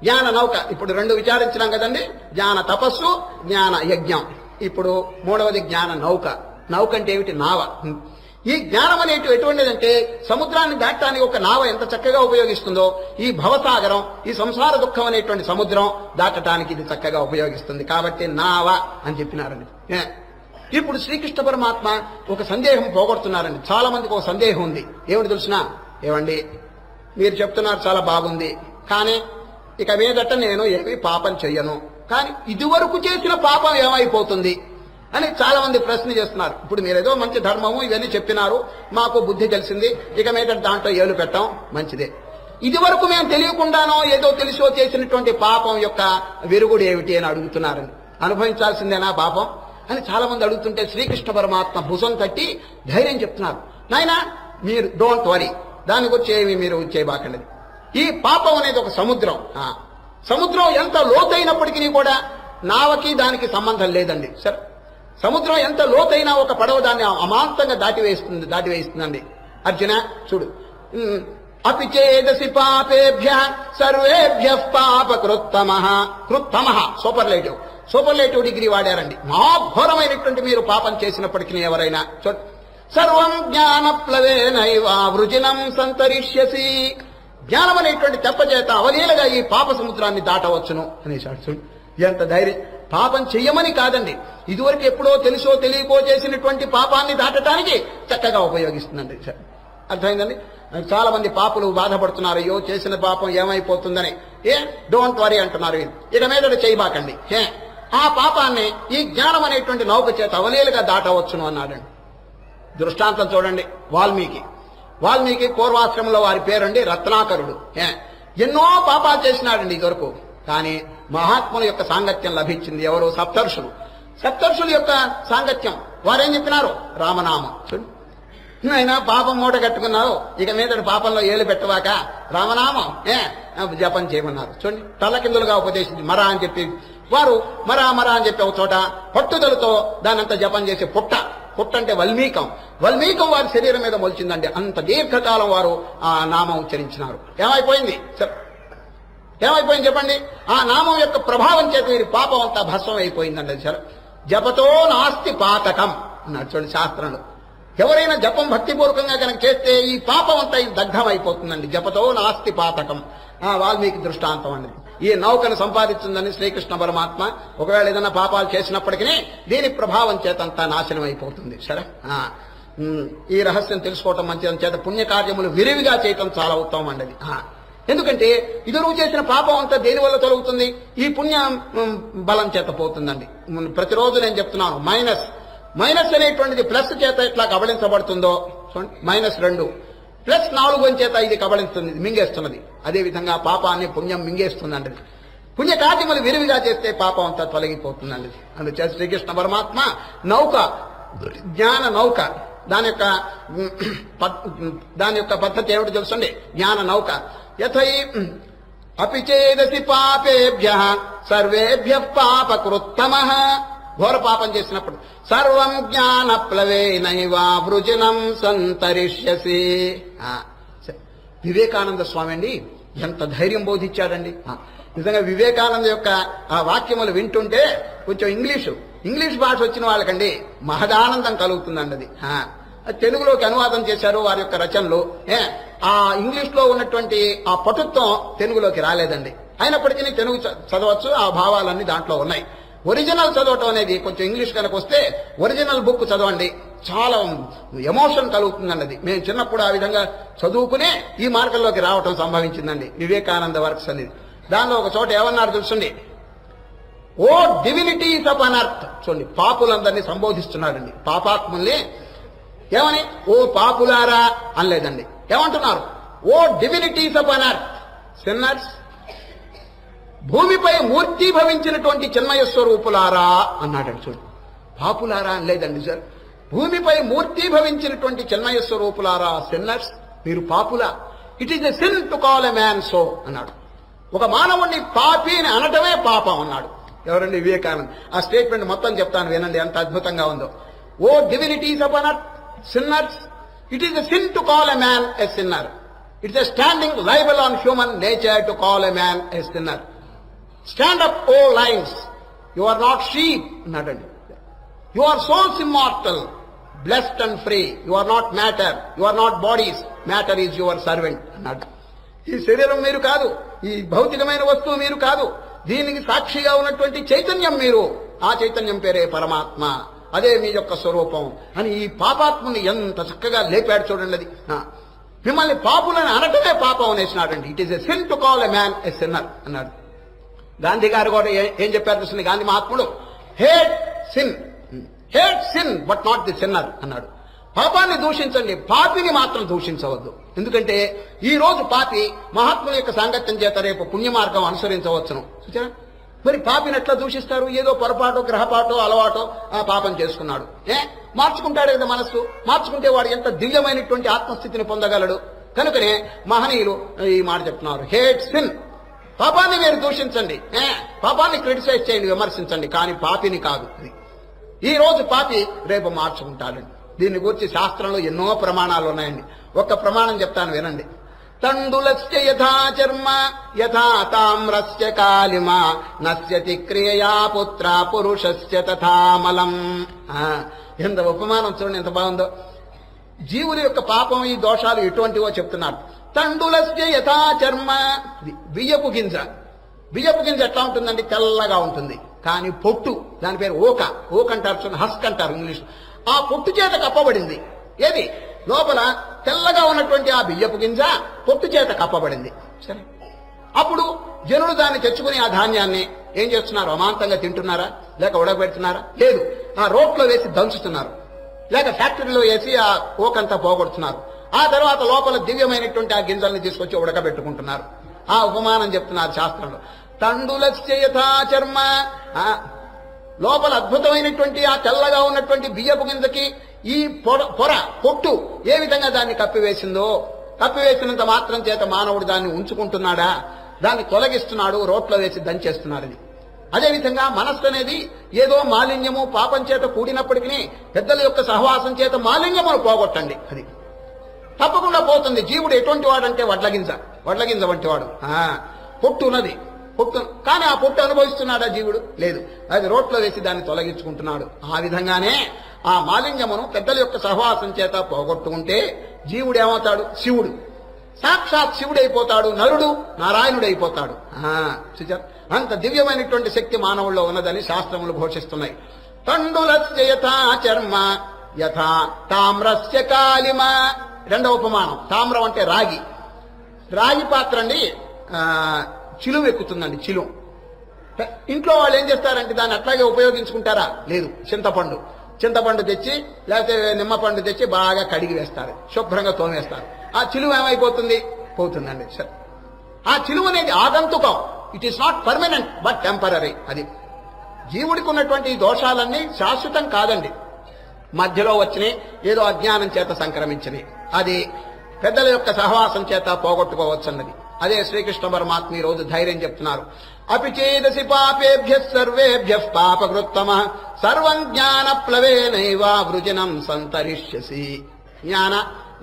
జ్ఞాన నౌక. ఇప్పుడు 2 విచారించినాం కదండి, జ్ఞాన తపస్సు, జ్ఞాన యజ్ఞం. ఇప్పుడు 3వది జ్ఞాన నౌక. నౌక అంటే ఏమిటి? నావ. ఈ జ్ఞానం అనేటి ఎటువంటిదంటే సముద్రాన్ని దాటడానికి ఒక నావ ఎంత చక్కగా ఉపయోగిస్తుందో, ఈ భవసాగరం, ఈ సంసార దుఃఖం అనేటువంటి సముద్రం దాటడానికి ఇది చక్కగా ఉపయోగిస్తుంది. కాబట్టి నావ అని చెప్పినారండి. ఇప్పుడు శ్రీకృష్ణ పరమాత్మ ఒక సందేహం పోగొడుతున్నారండి. చాలా మందికి ఒక సందేహం ఉంది. ఏమిటి తెలుసునా? ఏమండి, మీరు చెప్తున్నారు చాలా బాగుంది, కానీ ఇక మీదట నేను ఏమీ పాపం చెయ్యను, కానీ ఇదివరకు చేసిన పాపం ఏమైపోతుంది అని చాలా మంది ప్రశ్న చేస్తున్నారు. ఇప్పుడు మీరేదో మంచి ధర్మము ఇవన్నీ చెప్పినారు, మాకు బుద్ధి తెలిసింది, ఇక మీద దాంట్లో ఏలు పెట్టాం, మంచిదే. ఇది వరకు మేము తెలియకుండానో ఏదో తెలిసో చేసినటువంటి పాపం యొక్క విరుగుడు ఏమిటి అని అడుగుతున్నారని. అనుభవించాల్సిందేనా పాపం అని చాలా మంది అడుగుతుంటే శ్రీకృష్ణ పరమాత్మ భుజం తట్టి ధైర్యం చెప్తున్నారు. నాయనా, మీరు డోంట్ వరీ, దాని గురించి ఏమి మీరు చేయబాకండి. ఈ పాపం అనేది ఒక సముద్రం. సముద్రం ఎంత లోతైనప్పటికీ కూడా నావకి దానికి సంబంధం లేదండి. సరే, సముద్రం ఎంత లోతైనా ఒక పడవ దాన్ని అమాంతంగా దాటివేస్తుందండి. అర్జున చూడు, అపి చేదసి పాపేభ్య సర్వేభ్య పాప కృత్తమః. Superlative degree వాడారండి. మహాఘోరమైనటువంటి మీరు పాపం చేసినప్పటికీ ఎవరైనా సర్వం జ్ఞానప్లవేనైవ వృజినం సంతరిష్యసి. జ్ఞానం అనేటువంటి తెప్పచేత అవలీలగా ఈ పాప సముద్రాన్ని దాటవచ్చును అనేసాడు. ఎంత ధైర్యం! పాపం చెయ్యమని కాదండి, ఇదివరకు ఎప్పుడో తెలుసో తెలియకో చేసినటువంటి పాపాన్ని దాటడానికి చక్కగా ఉపయోగిస్తుందండి. అర్థమైందండి? చాలా మంది పాపులు బాధపడుతున్నారు, అయ్యో చేసిన పాపం ఏమైపోతుందని. డోంట్ వరీ అంటున్నారు, ఇక మీద చేయబాకండి. ఆ పాపాన్ని ఈ జ్ఞానం అనేటువంటి నౌక చేత అవలీలుగా దాటవచ్చును అన్నాడండి. దృష్టాంతం చూడండి, వాల్మీకి పూర్వాశ్రమంలో వారి పేరండి రత్నాకరుడు. ఎన్నో పాపాలు చేసినాడండి ఇదివరకు, కానీ మహాత్ముల యొక్క సాంగత్యం లభించింది. ఎవరు? సప్తర్షుల యొక్క సాంగత్యం. వారేం చెప్పినారు? రామనామం. అయినా పాపం మూట కట్టుకున్నావు, ఇక మీద పాపంలో ఏలు పెట్టవాక రామనామం జపం చేయమన్నారు. చూడండి, తల్లకిందులుగా ఉపదేశించి మరా అని చెప్పి వారు మరా అని చెప్పి ఒక చోట పట్టుదలతో దానంతా జపం చేసి పుట్ట అంటే వల్మీకం వారి శరీరం మీద మొలిచిందండి. అంత దీర్ఘకాలం వారు ఆ నామం ఉచ్చరించినారు. ఏమైపోయింది చెప్పండి? ఆ నామం యొక్క ప్రభావం చేత వీరి పాపం అంతా భస్మం అయిపోయిందండి. సరే, జపతో నాస్తి పాతకం అన్నాడు చూడండి శాస్త్రంలో. ఎవరైనా జపం భక్తిపూర్వకంగా కనుక చేస్తే ఈ పాపం అంతా దగ్ధం అయిపోతుందండి. జపతో నాస్తి పాతకం. వాల్మీకి దృష్టాంతం అండి. ఈ నౌకను సంపాదించిందని శ్రీకృష్ణ పరమాత్మ ఒకవేళ ఏదైనా పాపాలు చేసినప్పటికీ దీని ప్రభావం చేత అంతా నాశనం అయిపోతుంది. సరే, ఈ రహస్యం తెలుసుకోవటం మంచిదని చేత పుణ్యకార్యములు విరివిగా చేయటం చాలా ఉత్తమం అండి. ఎందుకంటే ఇదురు చేసిన పాపం అంతా దేని వల్ల తొలగుతుంది? ఈ పుణ్య బలం చేత పోతుందండి. ప్రతిరోజు నేను చెప్తున్నాను, మైనస్ అనేటువంటిది ప్లస్ చేత ఎట్లా కబళించబడుతుందో, -2 +4 చేత ఇది కబళిస్తుంది, మింగేస్తున్నది. అదేవిధంగా పాపాన్ని పుణ్యం మింగేస్తుందండి. పుణ్యకార్యములు విరివిగా చేస్తే పాపం అంతా తొలగిపోతుందండి. అందుచేత శ్రీకృష్ణ పరమాత్మ నౌక, జ్ఞాన నౌక, దాని యొక్క పద్ధతి ఏమిటి తెలుసండి? జ్ఞాన నౌక. యథై అపిచేదసి పాపేభ్య సర్వేభ్య పాపకృత్తమః. ఘోర పాపం చేసినప్పుడు సర్వం జ్ఞాన ప్లవేనైవా వృజనం సంతరిష్యసి. వివేకానంద స్వామి అండి ఎంత ధైర్యం బోధించాడండి. నిజంగా వివేకానంద యొక్క ఆ వాక్యములు వింటుంటే కొంచెం ఇంగ్లీష్ భాష వచ్చిన వాళ్ళకండి మహదానందం కలుగుతుందండి. అది తెలుగులోకి అనువాదం చేశారు వారి యొక్క రచనలు. ఆ ఇంగ్లీష్ లో ఉన్నటువంటి ఆ పటుత్వం తెలుగులోకి రాలేదండి. అయినప్పటికీ తెలుగు చదవచ్చు, ఆ భావాలన్నీ దాంట్లో ఉన్నాయి. ఒరిజినల్ చదవటం అనేది కొంచెం ఇంగ్లీష్ కనుక వస్తే ఒరిజినల్ బుక్ చదవండి, చాలా ఎమోషన్ కలుగుతుందన్నది. మేము చిన్నప్పుడు ఆ విధంగా చదువుకునే ఈ మార్గంలోకి రావటం సంభవించిందండి. వివేకానంద వర్క్స్ అనేది దానిలో ఒక చోట ఏమన్నారు తెలుసండి? ఓ డివినిటీస్ ఆఫ్ అన్ అర్త్. చూడండి, పాపులందరినీ సంబోధిస్తున్నాడండి. పాపాత్ముల్ని ఏమని? ఓ పాపులారా అనలేదండి. ఏమంటున్నారు? ఓ divinities of on earth, sinners, భూమిపై మూర్తీభవించినటువంటి చిన్మయ స్వరూపులారా అన్నాడండి. చూడండి, పాపులారా అనలేదండి సార్. భూమిపై మూర్తీభవించినటువంటి చిన్మయ స్వరూపులారా, సిన్నర్స్, మీరు పాపులా. It is a sin to call a man so అన్నాడు. ఒక మానవుణ్ణి పాపి అని అనటమే పాపం అన్నాడు. ఎవరండి? వివేకానంద. ఆ స్టేట్మెంట్ మొత్తం చెప్తాను వినండి, ఎంత అద్భుతంగా ఉందో. O divinities of on earth, sinners, it is a sin to call a man a sinner. It is a standing libel on human nature to call a man a sinner. Stand up, O lions, you are not sheep. You are souls immortal, blessed and free. You are not matter, you are not bodies. Matter is your servant. ఈ శరీరం మీరు కాదు, ఈ భౌతికమైన వస్తువు మీరు కాదు, దీనికి సాక్షిగా ఉన్నటువంటి చైతన్యం మీరు. ఆ చైతన్యం పేరే పరమాత్మ, అదే మీ యొక్క స్వరూపం అని ఈ పాపాత్ముని ఎంత చక్కగా లేపాడు చూడండి. అది మిమ్మల్ని పాపులని అనటమే పాపం అనేసినాడండి. It is a sin to call a man a sinner అన్నాడు. గాంధీ గారు కూడా ఏం చెప్పారు చూడండి, గాంధీ మహాత్ముడు, hate sin but not the sinner అన్నాడు. పాపాన్ని దూషించండి, పాపిని మాత్రం దూషించవద్దు. ఎందుకంటే ఈ రోజు పాపి మహాత్ముల యొక్క సాంగత్యం చేత రేపు పుణ్య మార్గం అనుసరించవచ్చును. చూచారా? మరి పాపిని ఎట్లా దూషిస్తారు? ఏదో పొరపాటు, గ్రహపాటో, అలవాటో ఆ పాపం చేసుకున్నాడు. మార్చుకుంటాడు కదా మనస్సు. మార్చుకుంటే వాడు ఎంత దివ్యమైనటువంటి ఆత్మస్థితిని పొందగలడు. కనుకనే మహనీయులు ఈ మాట చెప్తున్నారు, హేట్ సిన్. పాపాన్ని మీరు దూషించండి, పాపాన్ని క్రిటిసైజ్ చేయండి, విమర్శించండి, కానీ పాపిని కాదు. ఈ రోజు పాపి రేపు మార్చుకుంటాడు. దీన్ని గురించి శాస్త్రంలో ఎన్నో ప్రమాణాలు ఉన్నాయండి. ఒక్క ప్రమాణం చెప్తాను వినండి. తండులస్య యథా చర్మ యథా తామ్రస్య కాలిమా నశ్యతి క్రియయా పుత్ర పురుషస్య తథామలం. ఎంత ఉపమానం చూడండి, ఎంత బాగుందో. జీవుల యొక్క పాపం, ఈ దోషాలు ఎటువంటివో చెప్తున్నారు. తండులస్య యథా చర్మ, బియ్యపు గింజ ఎట్లా ఉంటుందండి? తెల్లగా ఉంటుంది. కానీ పొట్టు, దాని పేరు ఓక అంటారు, హస్క్ అంటారు ఇంగ్లీష్. ఆ పొట్టు చేత కప్పబడింది. ఏది? లోపల తెల్లగా ఉన్నటువంటి ఆ బియ్యపు గింజ పొట్టు చేత కప్పబడింది. సరే, అప్పుడు జనులు దాన్ని తెచ్చుకుని ఆ ధాన్యాన్ని ఏం చేస్తున్నారు? అమాంతంగా తింటున్నారా, లేక ఉడకబెడుతున్నారా? లేదు, ఆ రోట్లో వేసి దంచుతున్నారు, లేక ఫ్యాక్టరీలో వేసి ఆ ఓకంతా పోగొడుతున్నారు. ఆ తర్వాత లోపల దివ్యమైనటువంటి ఆ గింజల్ని తీసుకొచ్చి ఉడకబెట్టుకుంటున్నారు. ఆ ఉపమానం చెప్తున్నారు శాస్త్రంలో. తండులస్య యథా చర్మ, లోపల అద్భుతమైనటువంటి ఆ తెల్లగా ఉన్నటువంటి బియ్యపు గింజకి ఈ పొట్టు ఏ విధంగా దాన్ని కప్పివేసిందో, కప్పివేసినంత మాత్రం చేత మానవుడు దాన్ని ఉంచుకుంటున్నాడా? దాన్ని తొలగిస్తున్నాడు, రోట్లో వేసి దంచేస్తున్నాడు. అది అదేవిధంగా మనస్సు అనేది ఏదో మాలిన్యము పాపం చేత కూడినప్పటికీ పెద్దల యొక్క సహవాసం చేత మాలిన్యమును పోగొట్టండి, అది తప్పకుండా పోతుంది. జీవుడు ఎటువంటి వాడంటే వడ్లగింజ వంటి వాడు. పొట్టు ఉన్నది, పొట్టు, కానీ ఆ పొట్టు అనుభవిస్తున్నాడా జీవుడు? లేదు, అది రోట్లో వేసి దాన్ని తొలగించుకుంటున్నాడు. ఆ విధంగానే ఆ మాలిన్యమును పెద్దల యొక్క సహవాసం చేత పోగొట్టుకుంటే జీవుడు ఏమవుతాడు? శివుడు, సాక్షాత్ శివుడైపోతాడు, నరుడు నారాయణుడైపోతాడు. అంత దివ్యమైనటువంటి శక్తి మానవుల్లో ఉన్నదని శాస్త్రములు ఘోషిస్తున్నాయి. తండులస్య యథా చర్మ యథా తామ్రస్య కాలిమ. రెండవ ఉపమానం, తామ్రం అంటే రాగి. రాగి పాత్ర అండి చిలువ ఎక్కుతుందండి. చిలువ ఇంట్లో వాళ్ళు ఏం చేస్తారంటే దాన్ని అట్లాగే ఉపయోగించుకుంటారా? లేదు, చింతపండు తెచ్చి లేకపోతే నిమ్మపండు తెచ్చి బాగా కడిగి వేస్తారు, శుభ్రంగా తోమేస్తారు. ఆ చిలువ ఏమైపోతుంది? పోతుందండి. సరే, ఆ చిలువ అనేది ఆగంతుకం, it is not permanent but temporary. అది జీవుడికి ఉన్నటువంటి దోషాలన్నీ శాశ్వతం కాదండి, మధ్యలో వచ్చినాయి, ఏదో అజ్ఞానం చేత సంక్రమించినాయి. అది పెద్దల యొక్క సహవాసం చేత పోగొట్టుకోవచ్చన్నది. అదే శ్రీకృష్ణ పరమాత్మ ఈ రోజు ధైర్యం చెప్తున్నారు. అపిచేదసి పాపేభ్య సర్వేభ్య పాపకృత్తమ సర్వం జ్ఞాన ప్లవేనైవ వృజనం సంతరిష్యసి. జ్ఞాన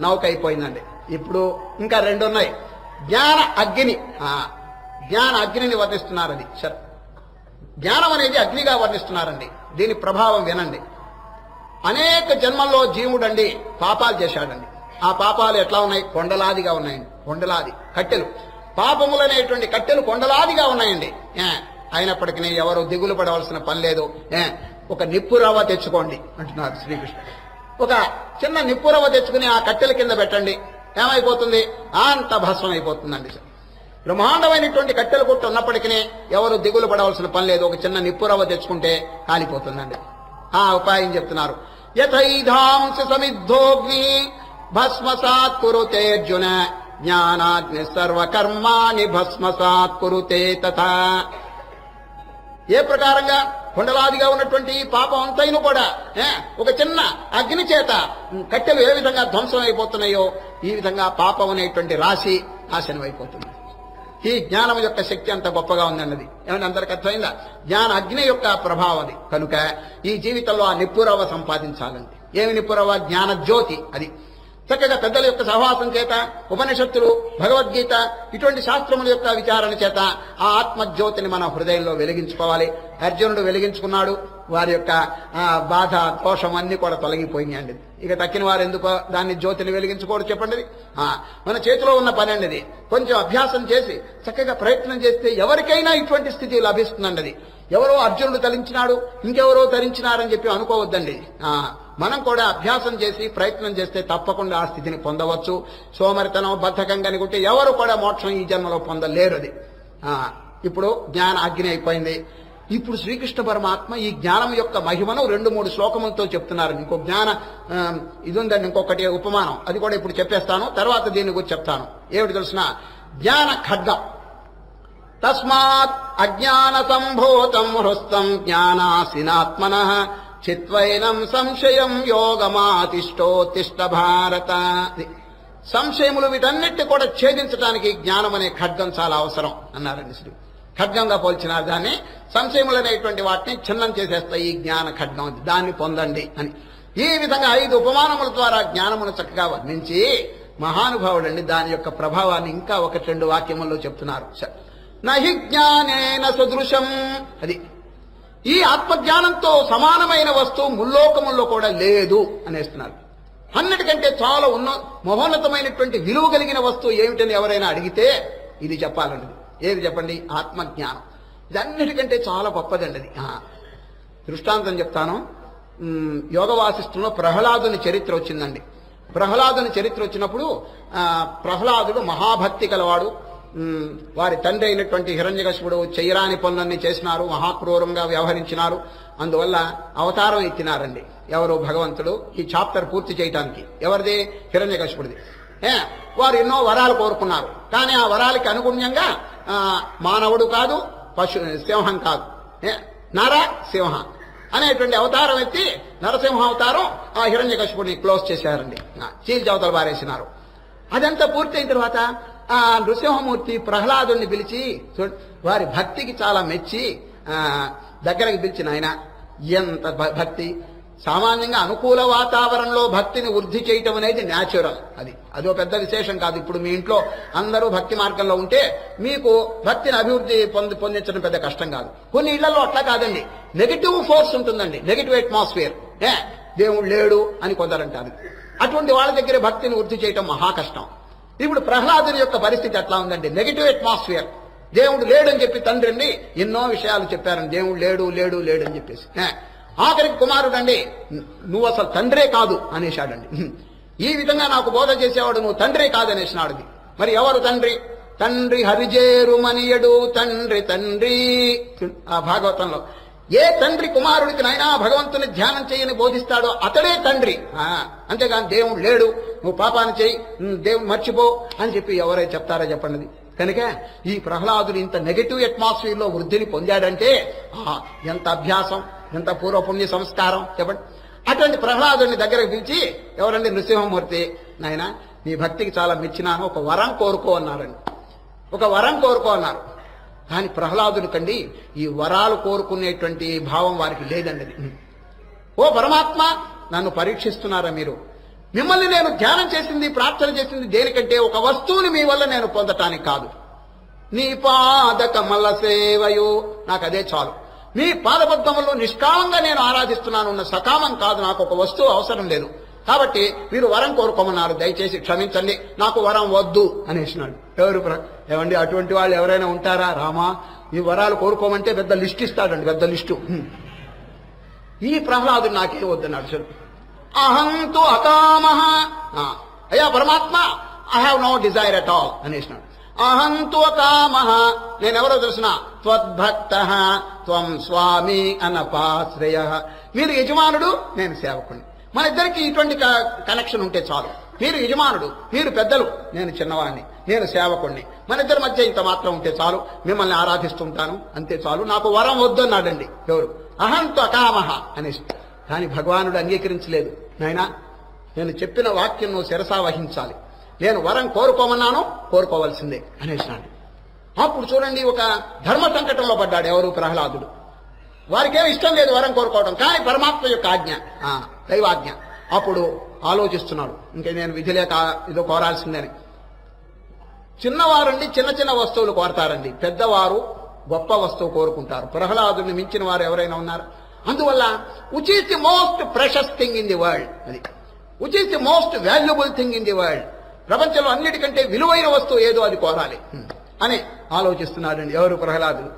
నౌక అయిపోయిందండి, ఇప్పుడు ఇంకా రెండు ఉన్నాయి. జ్ఞాన అగ్ని, జ్ఞాన అగ్నిని వర్ణిస్తున్నారు. అది జ్ఞానం అనేది అగ్నిగా వర్ణిస్తున్నారండి. దీని ప్రభావం వినండి. అనేక జన్మల్లో జీవుడండి పాపాలు చేశాడండి. ఆ పాపాలు ఎట్లా ఉన్నాయి? కొండలాదిగా ఉన్నాయండి, కొండలాది కట్టెలు. పాపములనేటువంటి కట్టెలు కొండలాదిగా ఉన్నాయండి. అయినప్పటికీ ఎవరు దిగులు పడవలసిన పని లేదు. ఒక నిప్పురవ్వ తెచ్చుకోండి అంటున్నారు శ్రీకృష్ణ. ఒక చిన్న నిప్పురవ్వ తెచ్చుకుని ఆ కట్టెల కింద పెట్టండి, ఏమైపోతుంది? అంత భస్మం అయిపోతుందండి. బ్రహ్మాండమైనటువంటి కట్టెల కొట్టు ఉన్నప్పటికీ ఎవరు దిగులు పడవలసిన పని లేదు. ఒక చిన్న నిప్పురవ్వ తెచ్చుకుంటే కాలిపోతుందండి. ఆ ఉపాయం చెప్తున్నారు. యథైధాంస సమిద్ధోగ్ని భస్మసాత్ కురుతే అర్జున జ్ఞానాగ్ని సర్వకర్మాణి భస్మసాత్ కురుతే తథా. ఏ ప్రకారంగా కొండలాదిగా ఉన్నటువంటి పాపం అంతైనా కూడా ఒక చిన్న అగ్ని చేత కట్టెలు ఏ విధంగా ధ్వంసం అయిపోతున్నాయో ఈ విధంగా పాపం అనేటువంటి రాశి నాశనం అయిపోతుంది. ఈ జ్ఞానం యొక్క శక్తి అంత గొప్పగా ఉందన్నది ఏమంటే అందరికి అర్థమైందా? జ్ఞాన అగ్ని యొక్క ప్రభావం అది. కనుక ఈ జీవితంలో ఆ నిప్పురవ సంపాదించాలండి. ఏమి నిప్పురవ? జ్ఞాన జ్యోతి. అది చక్కగా పెద్దల యొక్క సహవాసం చేత, ఉపనిషత్తులు, భగవద్గీత ఇటువంటి శాస్త్రముల యొక్క విచారణ చేత ఆ ఆత్మజ్యోతిని మన హృదయంలో వెలిగించుకోవాలి. అర్జునుడు వెలిగించుకున్నాడు, వారి యొక్క బాధ దోషం అన్ని కూడా తొలగిపోయినాయండి. ఇక తక్కిన వారు ఎందుకో దాన్ని జ్యోతిని వెలిగించుకోవడం చెప్పండి. మన చేతిలో ఉన్న పని అండి ఇది. కొంచెం అభ్యాసం చేసి చక్కగా ప్రయత్నం చేస్తే ఎవరికైనా ఇటువంటి స్థితి లభిస్తుందండి. అది ఎవరో అర్జునుడు తరించినాడు, ఇంకెవరో తరించినారని చెప్పి అనుకోవద్దండి. మనం కూడా అభ్యాసం చేసి ప్రయత్నం చేస్తే తప్పకుండా ఆ స్థితిని పొందవచ్చు. సోమరితనం, బద్ధకం కనుకుంటే ఎవరు కూడా మోక్షం ఈ జన్మలో పొందలేరు. అది ఇప్పుడు జ్ఞాన అగ్ని అయిపోయింది. ఇప్పుడు శ్రీకృష్ణ పరమాత్మ ఈ జ్ఞానం యొక్క మహిమను 2-3 శ్లోకములతో చెప్తున్నారు. ఇంకో జ్ఞాన ఇది ఉందండి, ఇంకొకటి ఉపమానం, అది కూడా ఇప్పుడు చెప్పేస్తాను. తర్వాత దీని గురించి చెప్తాను. ఏమిటి తెలిసిన? జ్ఞాన ఖడ్గం. తస్మాత్ అజ్ఞాన సంభూతం హృస్తం జ్ఞానాసినాత్మనః చిత్వైనం సంశయం యోగమాతిష్టోత్తిష్ట భారత. సంశయములు వీటన్నిటి కూడా ఛేదించడానికి జ్ఞానం అనే ఖడ్గం చాలా అవసరం అన్నారండి శ్రీ. ఖడ్గంగా పోల్చినారు దాన్ని. సంశయములు అనేటువంటి వాటిని చిన్నం చేసేస్తాయి ఈ జ్ఞాన ఖడ్గం, దాన్ని పొందండి అని. ఈ విధంగా 5 ఉపమానముల ద్వారా జ్ఞానమును చక్కగా వర్ణించి మహానుభావుడండి దాని యొక్క ప్రభావాన్ని ఇంకా 1-2 వాక్యముల్లో చెప్తున్నారు. నహి జ్ఞానేన సదృశం. అది ఈ ఆత్మజ్ఞానంతో సమానమైన వస్తువు ముల్లోకముల్లో కూడా లేదు అనేస్తున్నారు. అన్నిటికంటే చాలా మహోన్నతమైనటువంటి విలువ కలిగిన వస్తువు ఏమిటని ఎవరైనా అడిగితే ఇది చెప్పాలండి. ఏది చెప్పండి? ఆత్మజ్ఞానం. ఇది అన్నిటికంటే చాలా గొప్పదండి. అది దృష్టాంతం చెప్తాను. యోగ వాసిష్ఠంలో ప్రహ్లాదుని చరిత్ర వచ్చిందండి. ప్రహ్లాదుని చరిత్ర వచ్చినప్పుడు ప్రహ్లాదుడు మహాభక్తి కలవాడు. వారి తండ్రి అయినటువంటి హిరణ్యకశిపుడు చెయ్యరాని పనులన్నీ చేసినారు, మహాక్రూరంగా వ్యవహరించినారు. అందువల్ల అవతారం ఎత్తినారండి ఎవరు? భగవంతుడు. ఈ చాప్టర్ పూర్తి చేయటానికి. ఎవరిది? హిరణ్యకశిపుడిది. వారు ఎన్నో వరాలు కోరుకున్నారు. కానీ ఆ వరాలకి అనుగుణ్యంగా మానవుడు కాదు, సింహం కాదు, నరసింహ అనేటువంటి అవతారం ఎత్తి నరసింహ అవతారం ఆ హిరణ్యకశిపుడిని క్లోజ్ చేశారండి, చీల్చవతలు పారేసినారు. అదంతా పూర్తయిన తర్వాత ఆ నృసింహమూర్తి ప్రహ్లాదుని పిలిచి వారి భక్తికి చాలా మెచ్చి దగ్గరకు పిలిచిన ఆయన ఎంత భక్తి. సామాన్యంగా అనుకూల వాతావరణంలో భక్తిని వృద్ధి చేయటం అనేది న్యాచురల్. అదో పెద్ద విశేషం కాదు. ఇప్పుడు మీ ఇంట్లో అందరూ భక్తి మార్గంలో ఉంటే మీకు భక్తిని అభివృద్ధి పొందించడం పెద్ద కష్టం కాదు. కొన్ని ఇళ్లలో అట్లా కాదండి, నెగిటివ్ ఫోర్స్ ఉంటుందండి, నెగిటివ్ అట్మాస్ఫియర్. దేవుడు లేడు అని కొందరంటారు. అటువంటి వాళ్ళ దగ్గర భక్తిని వృద్ధి చేయటం మహా కష్టం. ఇప్పుడు ప్రహ్లాదుని యొక్క పరిస్థితి అట్లా ఉందండి, నెగిటివ్ అట్మాస్ఫియర్. దేవుడు లేడని చెప్పి తండ్రిని ఎన్నో విషయాలు చెప్పారని, దేవుడు లేడు లేడు లేడు అని చెప్పేసి. ఆఖరికి కుమారుడు అండి, నువ్వు అసలు తండ్రే కాదు అనేశాడండి. ఈ విధంగా నాకు బోధ చేసేవాడు నువ్వు తండ్రే కాదనేసినాడు. మరి ఎవరు తండ్రి? తండ్రి హరిజేరు మనియడు తండ్రి తండ్రి. ఆ భాగవతంలో ఏ తండ్రి కుమారుడికి నైనా భగవంతుని ధ్యానం చేయని బోధిస్తాడో అతడే తండ్రి. అంతేగాని దేవుడు లేడు, నువ్వు పాపాన్ని చేయి, దేవుడు మర్చిపో అని చెప్పి ఎవరైతే చెప్తారో చెప్పండి. కనుక ఈ ప్రహ్లాదుడు ఇంత నెగటివ్ అట్మాస్ఫియర్ లో వృద్ధిని పొందాడంటే ఎంత అభ్యాసం, ఎంత పూర్వపుణ్య సంస్కారం చెప్పండి. అటువంటి ప్రహ్లాదుని దగ్గరకు పిలిచి, ఎవరండి? నృసింహమూర్తి, నాయన నీ భక్తికి చాలా మెచ్చినాను, ఒక వరం కోరుకో అన్నారండి. ఒక వరం కోరుకో అన్నారు. కానీ ప్రహ్లాదుని కండి ఈ వరాలు కోరుకునేటువంటి భావం వారికి లేదండి. ఓ పరమాత్మ, నన్ను పరీక్షిస్తున్నారా మీరు? మిమ్మల్ని నేను ధ్యానం చేసింది, ప్రార్థన చేసింది దేనికంటే ఒక వస్తువుని మీ వల్ల నేను పొందటానికి కాదు. నీ పాద కమల సేవయో, నాకు అదే చాలు. మీ పాదపద్మములో నిష్కామంగా నేను ఆరాధిస్తున్నాను, ఉన్న సకామం కాదు, నాకు ఒక వస్తువు అవసరం లేదు. కాబట్టి మీరు వరం కోరుకోమన్నారు, దయచేసి క్షమించండి, నాకు వరం వద్దు అనేసినాడు. ఎవరు? ఏమండి అటువంటి వాళ్ళు ఎవరైనా ఉంటారా? రామా, ఈ వరాలు కోరుకోమంటే పెద్ద లిస్ట్ ఇస్తాడండి, పెద్ద లిస్టు. ఈ ప్రహ్లాదుడు నాకే వద్దన్నాడు. చదువు అహంతు అకామహ, అయ్యా పరమాత్మ, I have no desire at all అనేసినాడు. అహంతు అకామహ, నేనెవరో తెలిసిన? త్వద్భక్త త్వం స్వామి అనపాశ్రయ. మీరు యజమానుడు, నేను సేవకుని. మన ఇద్దరికి ఇటువంటి కనెక్షన్ ఉంటే చాలు. మీరు యజమానుడు, మీరు పెద్దలు, నేను చిన్నవాడిని, నేను సేవకుణ్ణి. మన ఇద్దరి మధ్య ఇంత మాత్రం ఉంటే చాలు, మిమ్మల్ని ఆరాధిస్తుంటాను, అంతే చాలు, నాకు వరం వద్దన్నాడండి. ఎవరు? అహంతు అకామహ అనేసి. కానీ భగవానుడు అంగీకరించలేదు. నాయనా, నేను చెప్పిన వాక్యం నువ్వు శిరసా వహించాలి, నేను వరం కోరుకోమన్నాను, కోరుకోవాల్సిందే అనేసినాడు. అప్పుడు చూడండి, ఒక ధర్మ సంకటంలో పడ్డాడు. ఎవరు? ప్రహ్లాదుడు. వారికేం ఇష్టం లేదు వరం కోరుకోవడం, కానీ పరమాత్మ యొక్క ఆజ్ఞ, దైవాజ్ఞ. అప్పుడు ఆలోచిస్తున్నాడు, ఇంకా నేను విధి లేక ఇదో కోరాల్సిందని. చిన్నవారండి చిన్న చిన్న వస్తువులు కోరతారండి, పెద్దవారు గొప్ప వస్తువు కోరుకుంటారు. ప్రహ్లాదుని మించిన వారు ఎవరైనా ఉన్నారు? అందువల్ల which is the most precious thing in the world, అది which is the most valuable thing in the world, ప్రపంచంలో అన్నిటికంటే విలువైన వస్తువు ఏదో అది కోరాలి అని ఆలోచిస్తున్నాడండి. ఎవరు? ప్రహ్లాదుడు.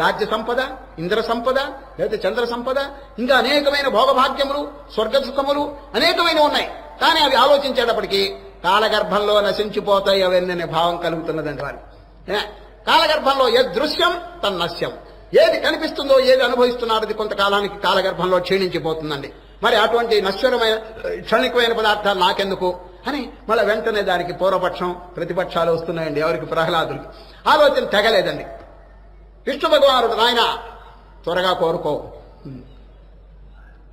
రాజ్య సంపద, ఇంద్ర సంపద, లేదా చంద్ర సంపద, ఇంకా అనేకమైన భోగభాగ్యములు, స్వర్గ సుఖములు అనేకమైన ఉన్నాయి. కానీ అవి ఆలోచించేటప్పటికీ కాలగర్భంలో నశించిపోతాయి అవన్నీ భావం కలుగుతున్నదండి వారికి. కాలగర్భంలో ఏ దృశ్యం తన్నశ్యం, ఏది కనిపిస్తుందో, ఏది అనుభవిస్తున్నారో అది కొంతకాలానికి కాలగర్భంలో క్షీణించిపోతుందండి. మరి అటువంటి నశ్వరమైన క్షణికమైన పదార్థాలు నాకెందుకు అని మళ్ళీ వెంటనే దానికి పూర్వపక్షం ప్రతిపక్షాలు వస్తున్నాయండి. ఎవరికి? ప్రహ్లాదుడికి. ఆలోచన తెగలేదండి. విష్ణు భగవానుడు, నాయన త్వరగా కోరుకో.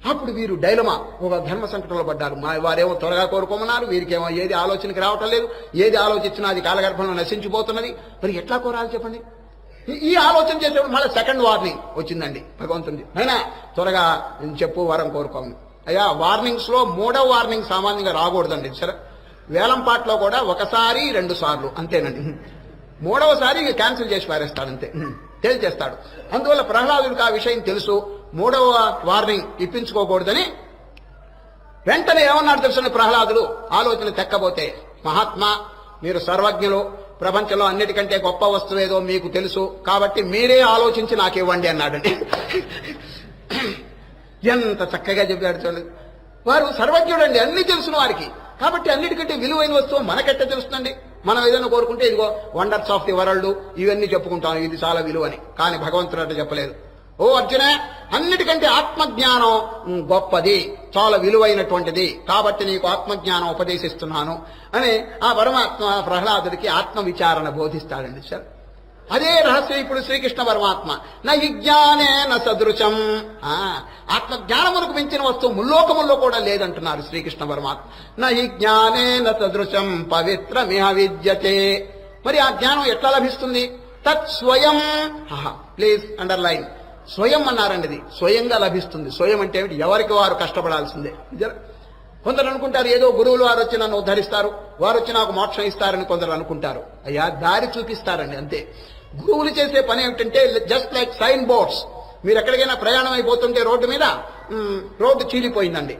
అప్పుడు వీరు డైలమా, ఒక ధర్మ సంకటంలో పడ్డారు. వారేమో త్వరగా కోరుకోమన్నారు, వీరికేమో ఏది ఆలోచనకి రావటం లేదు, ఏది ఆలోచించినా అది కాలగర్భంలో నశించిపోతున్నది. మరి ఎట్లా కోరాలి చెప్పండి? ఈ ఆలోచన చేసేప్పుడు మళ్ళీ సెకండ్ వార్నింగ్ వచ్చిందండి భగవంతుడి. అయినా త్వరగా చెప్పు, వరం కోరుకోమని. అయ్యా, వార్నింగ్స్ లో మూడవ వార్నింగ్ సామాన్యంగా రాకూడదండి. సరే, వేలంపాట్లో కూడా ఒకసారి 2 సార్లు అంతేనండి. మూడవసారి క్యాన్సిల్ చేసి పారేస్తాడు, అంతే, తేల్చేస్తాడు. అందువల్ల ప్రహ్లాదుడికి ఆ విషయం తెలుసు. మూడవ వార్నింగ్ ఇప్పించుకోకూడదని వెంటనే ఏమన్నాడు తెలుసు ప్రహ్లాదుడు? ఆలోచన తెక్కబోతే, మహాత్మా, మీరు సర్వజ్ఞులు, ప్రపంచంలో అన్నిటికంటే గొప్ప వస్తువు ఏదో మీకు తెలుసు, కాబట్టి మీరే ఆలోచించి నాకు ఇవ్వండి అన్నాడండి. ఎంత చక్కగా చెప్పాడు చూడండి. వారు సర్వజ్ఞుడండి, అన్ని తెలుసును వారికి. కాబట్టి అన్నిటికంటే విలువైన వస్తువు మనకెట్ట తెలుస్తుందండి? మనం ఏదైనా కోరుకుంటే ఇదిగో వండర్స్ ఆఫ్ ది వరల్డ్ ఇవన్నీ చెప్పుకుంటాం, ఇది చాలా విలువని. కానీ భగవంతుడు అంటే చెప్పలేదు. ఓ అర్జున, అన్నిటికంటే ఆత్మజ్ఞానం గొప్పది, చాలా విలువైనటువంటిది. కాబట్టి నీకు ఆత్మజ్ఞానం ఉపదేశిస్తున్నాను అని ఆ పరమాత్మ ప్రహ్లాదుడికి ఆత్మ విచారణ బోధిస్తాడండి సార్. అదే రహస్యం ఇప్పుడు శ్రీకృష్ణ పరమాత్మ నహి జ్ఞానేన సదృశం. ఆత్మజ్ఞానమునకు మించిన వస్తువు ముల్లోకముల్లో కూడా లేదంటున్నారు శ్రీకృష్ణ పరమాత్మ. నహి జ్ఞానేన సదృశం పవిత్రమిహ విద్యతే. మరి ఆ జ్ఞానం ఎట్లా లభిస్తుంది? తత్ స్వయం. ప్లీజ్ అండర్లైన్, స్వయం అన్నారండి. ఇది స్వయంగా లభిస్తుంది. స్వయం అంటే ఏమిటి? ఎవరికి వారు కష్టపడాల్సిందే. కొందరు అనుకుంటారు ఏదో గురువులు వారు వచ్చి నన్ను ఉద్ధరిస్తారు, వారు వచ్చి నాకు మోక్షం ఇస్తారని కొందరు అనుకుంటారు. అయ్యా, దారి చూపిస్తారండి అంతే. గురువులు చేసే పని ఏమిటంటే జస్ట్ లైక్ సైన్ బోర్డ్స్. మీరు ఎక్కడికైనా ప్రయాణం అయిపోతుంటే రోడ్డు మీద రోడ్డు చీలిపోయిందండి,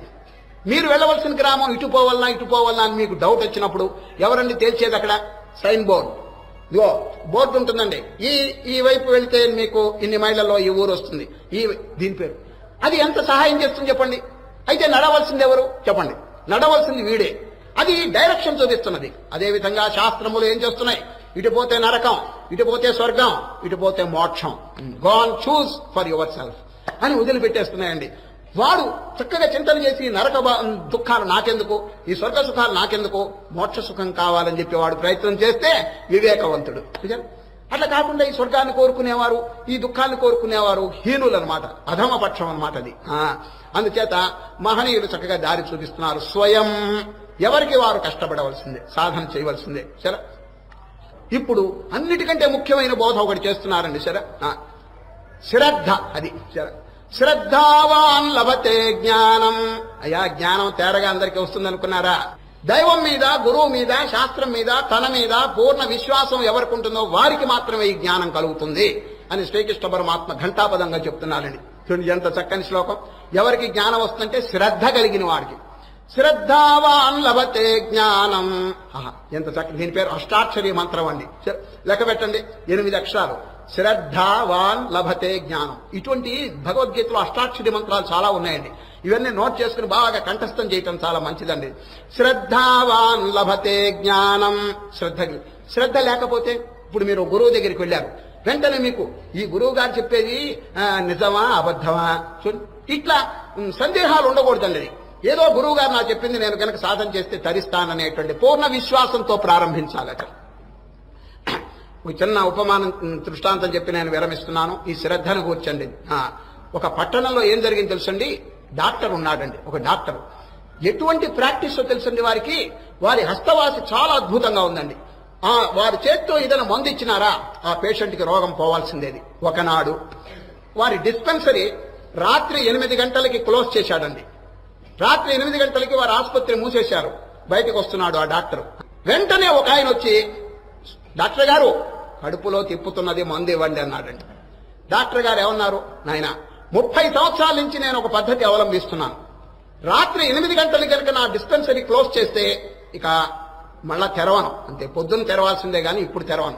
మీరు వెళ్ళవలసిన గ్రామం ఇటు పోవాలన్నా అని మీకు డౌట్ వచ్చినప్పుడు ఎవరండి తేల్చేది అక్కడ? Sign board. ఇదిగో బోర్డు ఉంటుందండి, ఈ వైపు వెళ్తే మీకు ఇన్ని మైళ్ళలో ఈ ఊరు వస్తుంది, దీని పేరు. అది ఎంత సహాయం చేస్తుంది చెప్పండి? అయితే నడవలసింది ఎవరు చెప్పండి? నడవలసింది వీడే. అది డైరెక్షన్ చూపిస్తున్నది. అదేవిధంగా శాస్త్రములు ఏం చేస్తున్నాయి? ఇటు పోతే నరకం, ఇటు పోతే స్వర్గం, ఇటు పోతే మోక్షం, go on choose for your self అని వదిలిపెట్టేస్తున్నాయండి. వాడు చక్కగా చింతన చేసి నరక దుఃఖాలు నాకెందుకు, ఈ స్వర్గ సుఖాలు నాకెందుకు, మోక్ష సుఖం కావాలని చెప్పి వాడు ప్రయత్నం చేస్తే వివేకవంతుడు. అట్లా కాకుండా ఈ స్వర్గాన్ని కోరుకునేవారు, ఈ దుఃఖాన్ని కోరుకునేవారు హీనులు అనమాట, అధమపక్షం అనమాట అది. అందుచేత మహనీయులు చక్కగా దారి చూపిస్తున్నారు. స్వయం, ఎవరికి వారు కష్టపడవలసిందే, సాధన చేయవలసిందే. సరే, ఇప్పుడు అన్నిటికంటే ముఖ్యమైన బోధ ఒకటి చేస్తున్నారండి. సరే, శ్రద్ధ. అది సరే, శ్రద్ధావాన్ లభతే జ్ఞానం. అయ్యా, జ్ఞానం తేరగా అందరికీ వస్తుంది అనుకున్నారా? దైవం మీద, గురువు మీద, శాస్త్రం మీద, తన మీద పూర్ణ విశ్వాసం ఎవరికి ఉంటుందో వారికి మాత్రమే ఈ జ్ఞానం కలుగుతుంది అని శ్రీకృష్ణ పరమాత్మ ఘంటాపదంగా చెప్తున్నారండి. చూడండి ఎంత చక్కని శ్లోకం. ఎవరికి జ్ఞానం వస్తుందంటే శ్రద్ధ కలిగిన వాడికి. శ్రద్ధావాన్ లభతే జ్ఞానం. ఎంత చక్కని, దీని పేరు అష్టాక్షరి మంత్రం అండి. లెక్క పెట్టండి, 8 అక్షరాలు. శ్రద్ధావాన్ లభతే జ్ఞానం. ఇటువంటి భగవద్గీతలో అష్టాక్షరి మంత్రాలు చాలా ఉన్నాయండి. ఇవన్నీ నోట్ చేసుకుని బాగా కంఠస్థం చేయటం చాలా మంచిదండి. శ్రద్ధావాన్ లభతే జ్ఞానం. శ్రద్ధ లేకపోతే, ఇప్పుడు మీరు గురువు దగ్గరికి వెళ్ళారు, వెంటనే మీకు ఈ గురువు గారు చెప్పేది నిజమా అబద్ధమా ఇట్లా సందేహాలు ఉండకూడదండి. ఏదో గురువు గారు నాకు చెప్పింది నేను కనుక సాధన చేస్తే తరిస్తాననేటువంటి పూర్ణ విశ్వాసంతో ప్రారంభించాలట. ఒక చిన్న ఉపమానం దృష్టాంతం చెప్పి నేను విరమిస్తున్నాను. ఈ శ్రద్ధను కూర్చండి. ఒక పట్టణంలో ఏం జరిగింది తెలుసండి? డాక్టర్ ఉన్నాడండి, ఒక డాక్టర్. ఎటువంటి ప్రాక్టీస్ తెలుసండి వారికి? వారి హస్తవాసి చాలా అద్భుతంగా ఉందండి. వారి చేత్తో ఏదైనా మందు ఇచ్చినారా ఆ పేషెంట్కి రోగం పోవాల్సిందేది. ఒకనాడు వారి డిస్పెన్సరీ రాత్రి 8 గంటలకి క్లోజ్ చేశాడండి. రాత్రి 8 గంటలకి వారి ఆసుపత్రి మూసేశారు. బయటకు వస్తున్నాడు ఆ డాక్టర్. వెంటనే ఒక ఆయన వచ్చి, డాక్టర్ గారు కడుపులో తిప్పుతున్నది, మందు ఇవ్వండి అన్నాడండి. డాక్టర్ గారు ఏమన్నారు? నాయన, 30 సంవత్సరాల నుంచి నేను ఒక పద్ధతి అవలంబిస్తున్నాను. రాత్రి 8 గంటలకి కనుక నా డిస్పెన్సరీ క్లోజ్ చేస్తే ఇక మళ్ళా తెరవను, అంతే. పొద్దున్న తెరవాల్సిందే కానీ ఇప్పుడు తెరవను.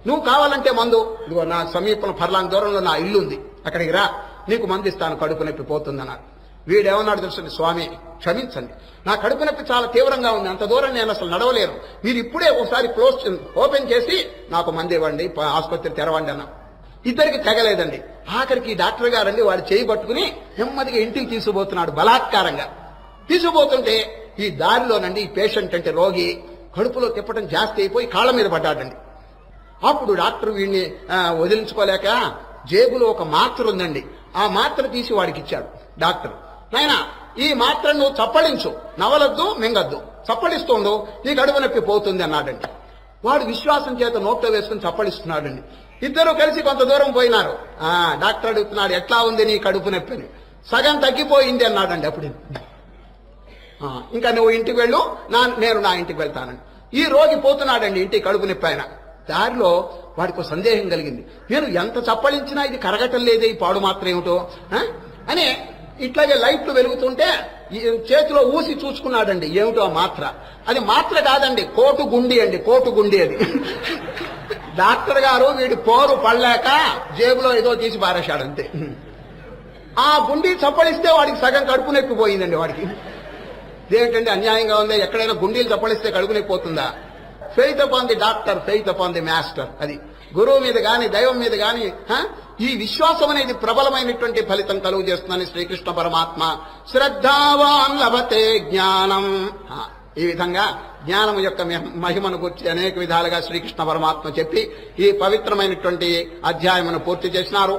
నువ్వు కావాలంటే మందు, ఇదిగో నా సమీపం ఫర్లాంగ్ దూరంలో నా ఇల్లు ఉంది, అక్కడికి రా, నీకు మందు ఇస్తాను, కడుపు నొప్పి పోతుందన్నాడు. వీడేమన్నాడు తెలుసు? స్వామి క్షమించండి, నా కడుపు నొప్పి చాలా తీవ్రంగా ఉంది, అంత దూరం నేను అసలు నడవలేను, మీరు ఇప్పుడే ఒకసారి ఓపెన్ చేసి నాకు మందు ఇవ్వండి, ఆసుపత్రి తెరవండి అన్నా. ఇద్దరికి తెగలేదండి. ఆఖరికి డాక్టర్ గారండి వాడు చేయి పట్టుకుని నెమ్మదిగా ఇంటికి తీసుకుపోతున్నాడు. బలాత్కారంగా తీసుకుపోతుంటే ఈ దారిలోనండి ఈ పేషెంట్ అంటే రోగి కడుపులో తిప్పడం జాస్తి అయిపోయి కాళ్ళ మీద పడ్డాడండి. అప్పుడు డాక్టర్ వీడిని వదిలించుకోలేక జేబులో ఒక మాత్ర ఉందండి, ఆ మాత్ర తీసి వాడికి ఇచ్చాడు. డాక్టర్, నాయనా ఈ మాత్ర నువ్వు చప్పడించు, నవలద్దు మింగద్దు, చప్పడిస్తుండు, నీ కడుపు నొప్పి పోతుంది అన్నాడండి. వాడు విశ్వాసం చేత నోట్లో వేసుకుని చప్పడిస్తున్నాడండి. ఇద్దరు కలిసి కొంత దూరం పోయినారు. డాక్టర్ అడుగుతున్నాడు, ఎట్లా ఉంది నీ కడుపు నొప్పి అని. సగం తగ్గిపోయింది అన్నాడండి. అప్పుడు ఇంకా నువ్వు ఇంటికి వెళ్ళు, నేను నా ఇంటికి వెళ్తానండి. ఈ రోగి పోతున్నాడండి ఇంటికి కడుపు నొప్పి ఆయన. దారిలో వాడికి సందేహం కలిగింది, నేను ఎంత చప్పడించినా ఇది కరగటం లేదే, ఈ పాడు మాత్రం ఏమిటో అని ఇట్లాగే లైట్లు వెలుగుతుంటే చేతిలో ఊసి చూసుకున్నాడండి. ఏమిటో ఆ మాత్ర? అది మాత్ర కాదండి, కోటు గుండి అండి, కోటు గుండి అది. డాక్టర్ గారు వీడి పోరు పడలేక జేబులో ఏదో తీసి పారేశాడంతే. ఆ గుండి చప్పడిస్తే వాడికి సగం కడుపు నొప్పి పోయిందండి వాడికి. ఇదేంటంటే అన్యాయంగా ఉంది, ఎక్కడైనా గుండీలు చప్పలిస్తే కడుగునైపోతుందా? Faith upon the doctor, faith upon the master. అది గురువు మీద గాని దైవం మీద గాని ఈ విశ్వాసం అనేది ప్రబలమైనటువంటి ఫలితం కలుగు చేస్తుందని శ్రీకృష్ణ పరమాత్మ శ్రద్ధావాన్ లభతే జ్ఞానం. ఈ విధంగా జ్ఞానం యొక్క మహిమను గురించి అనేక విధాలుగా శ్రీకృష్ణ పరమాత్మ చెప్పి ఈ పవిత్రమైనటువంటి అధ్యాయమును పూర్తి చేసినారు.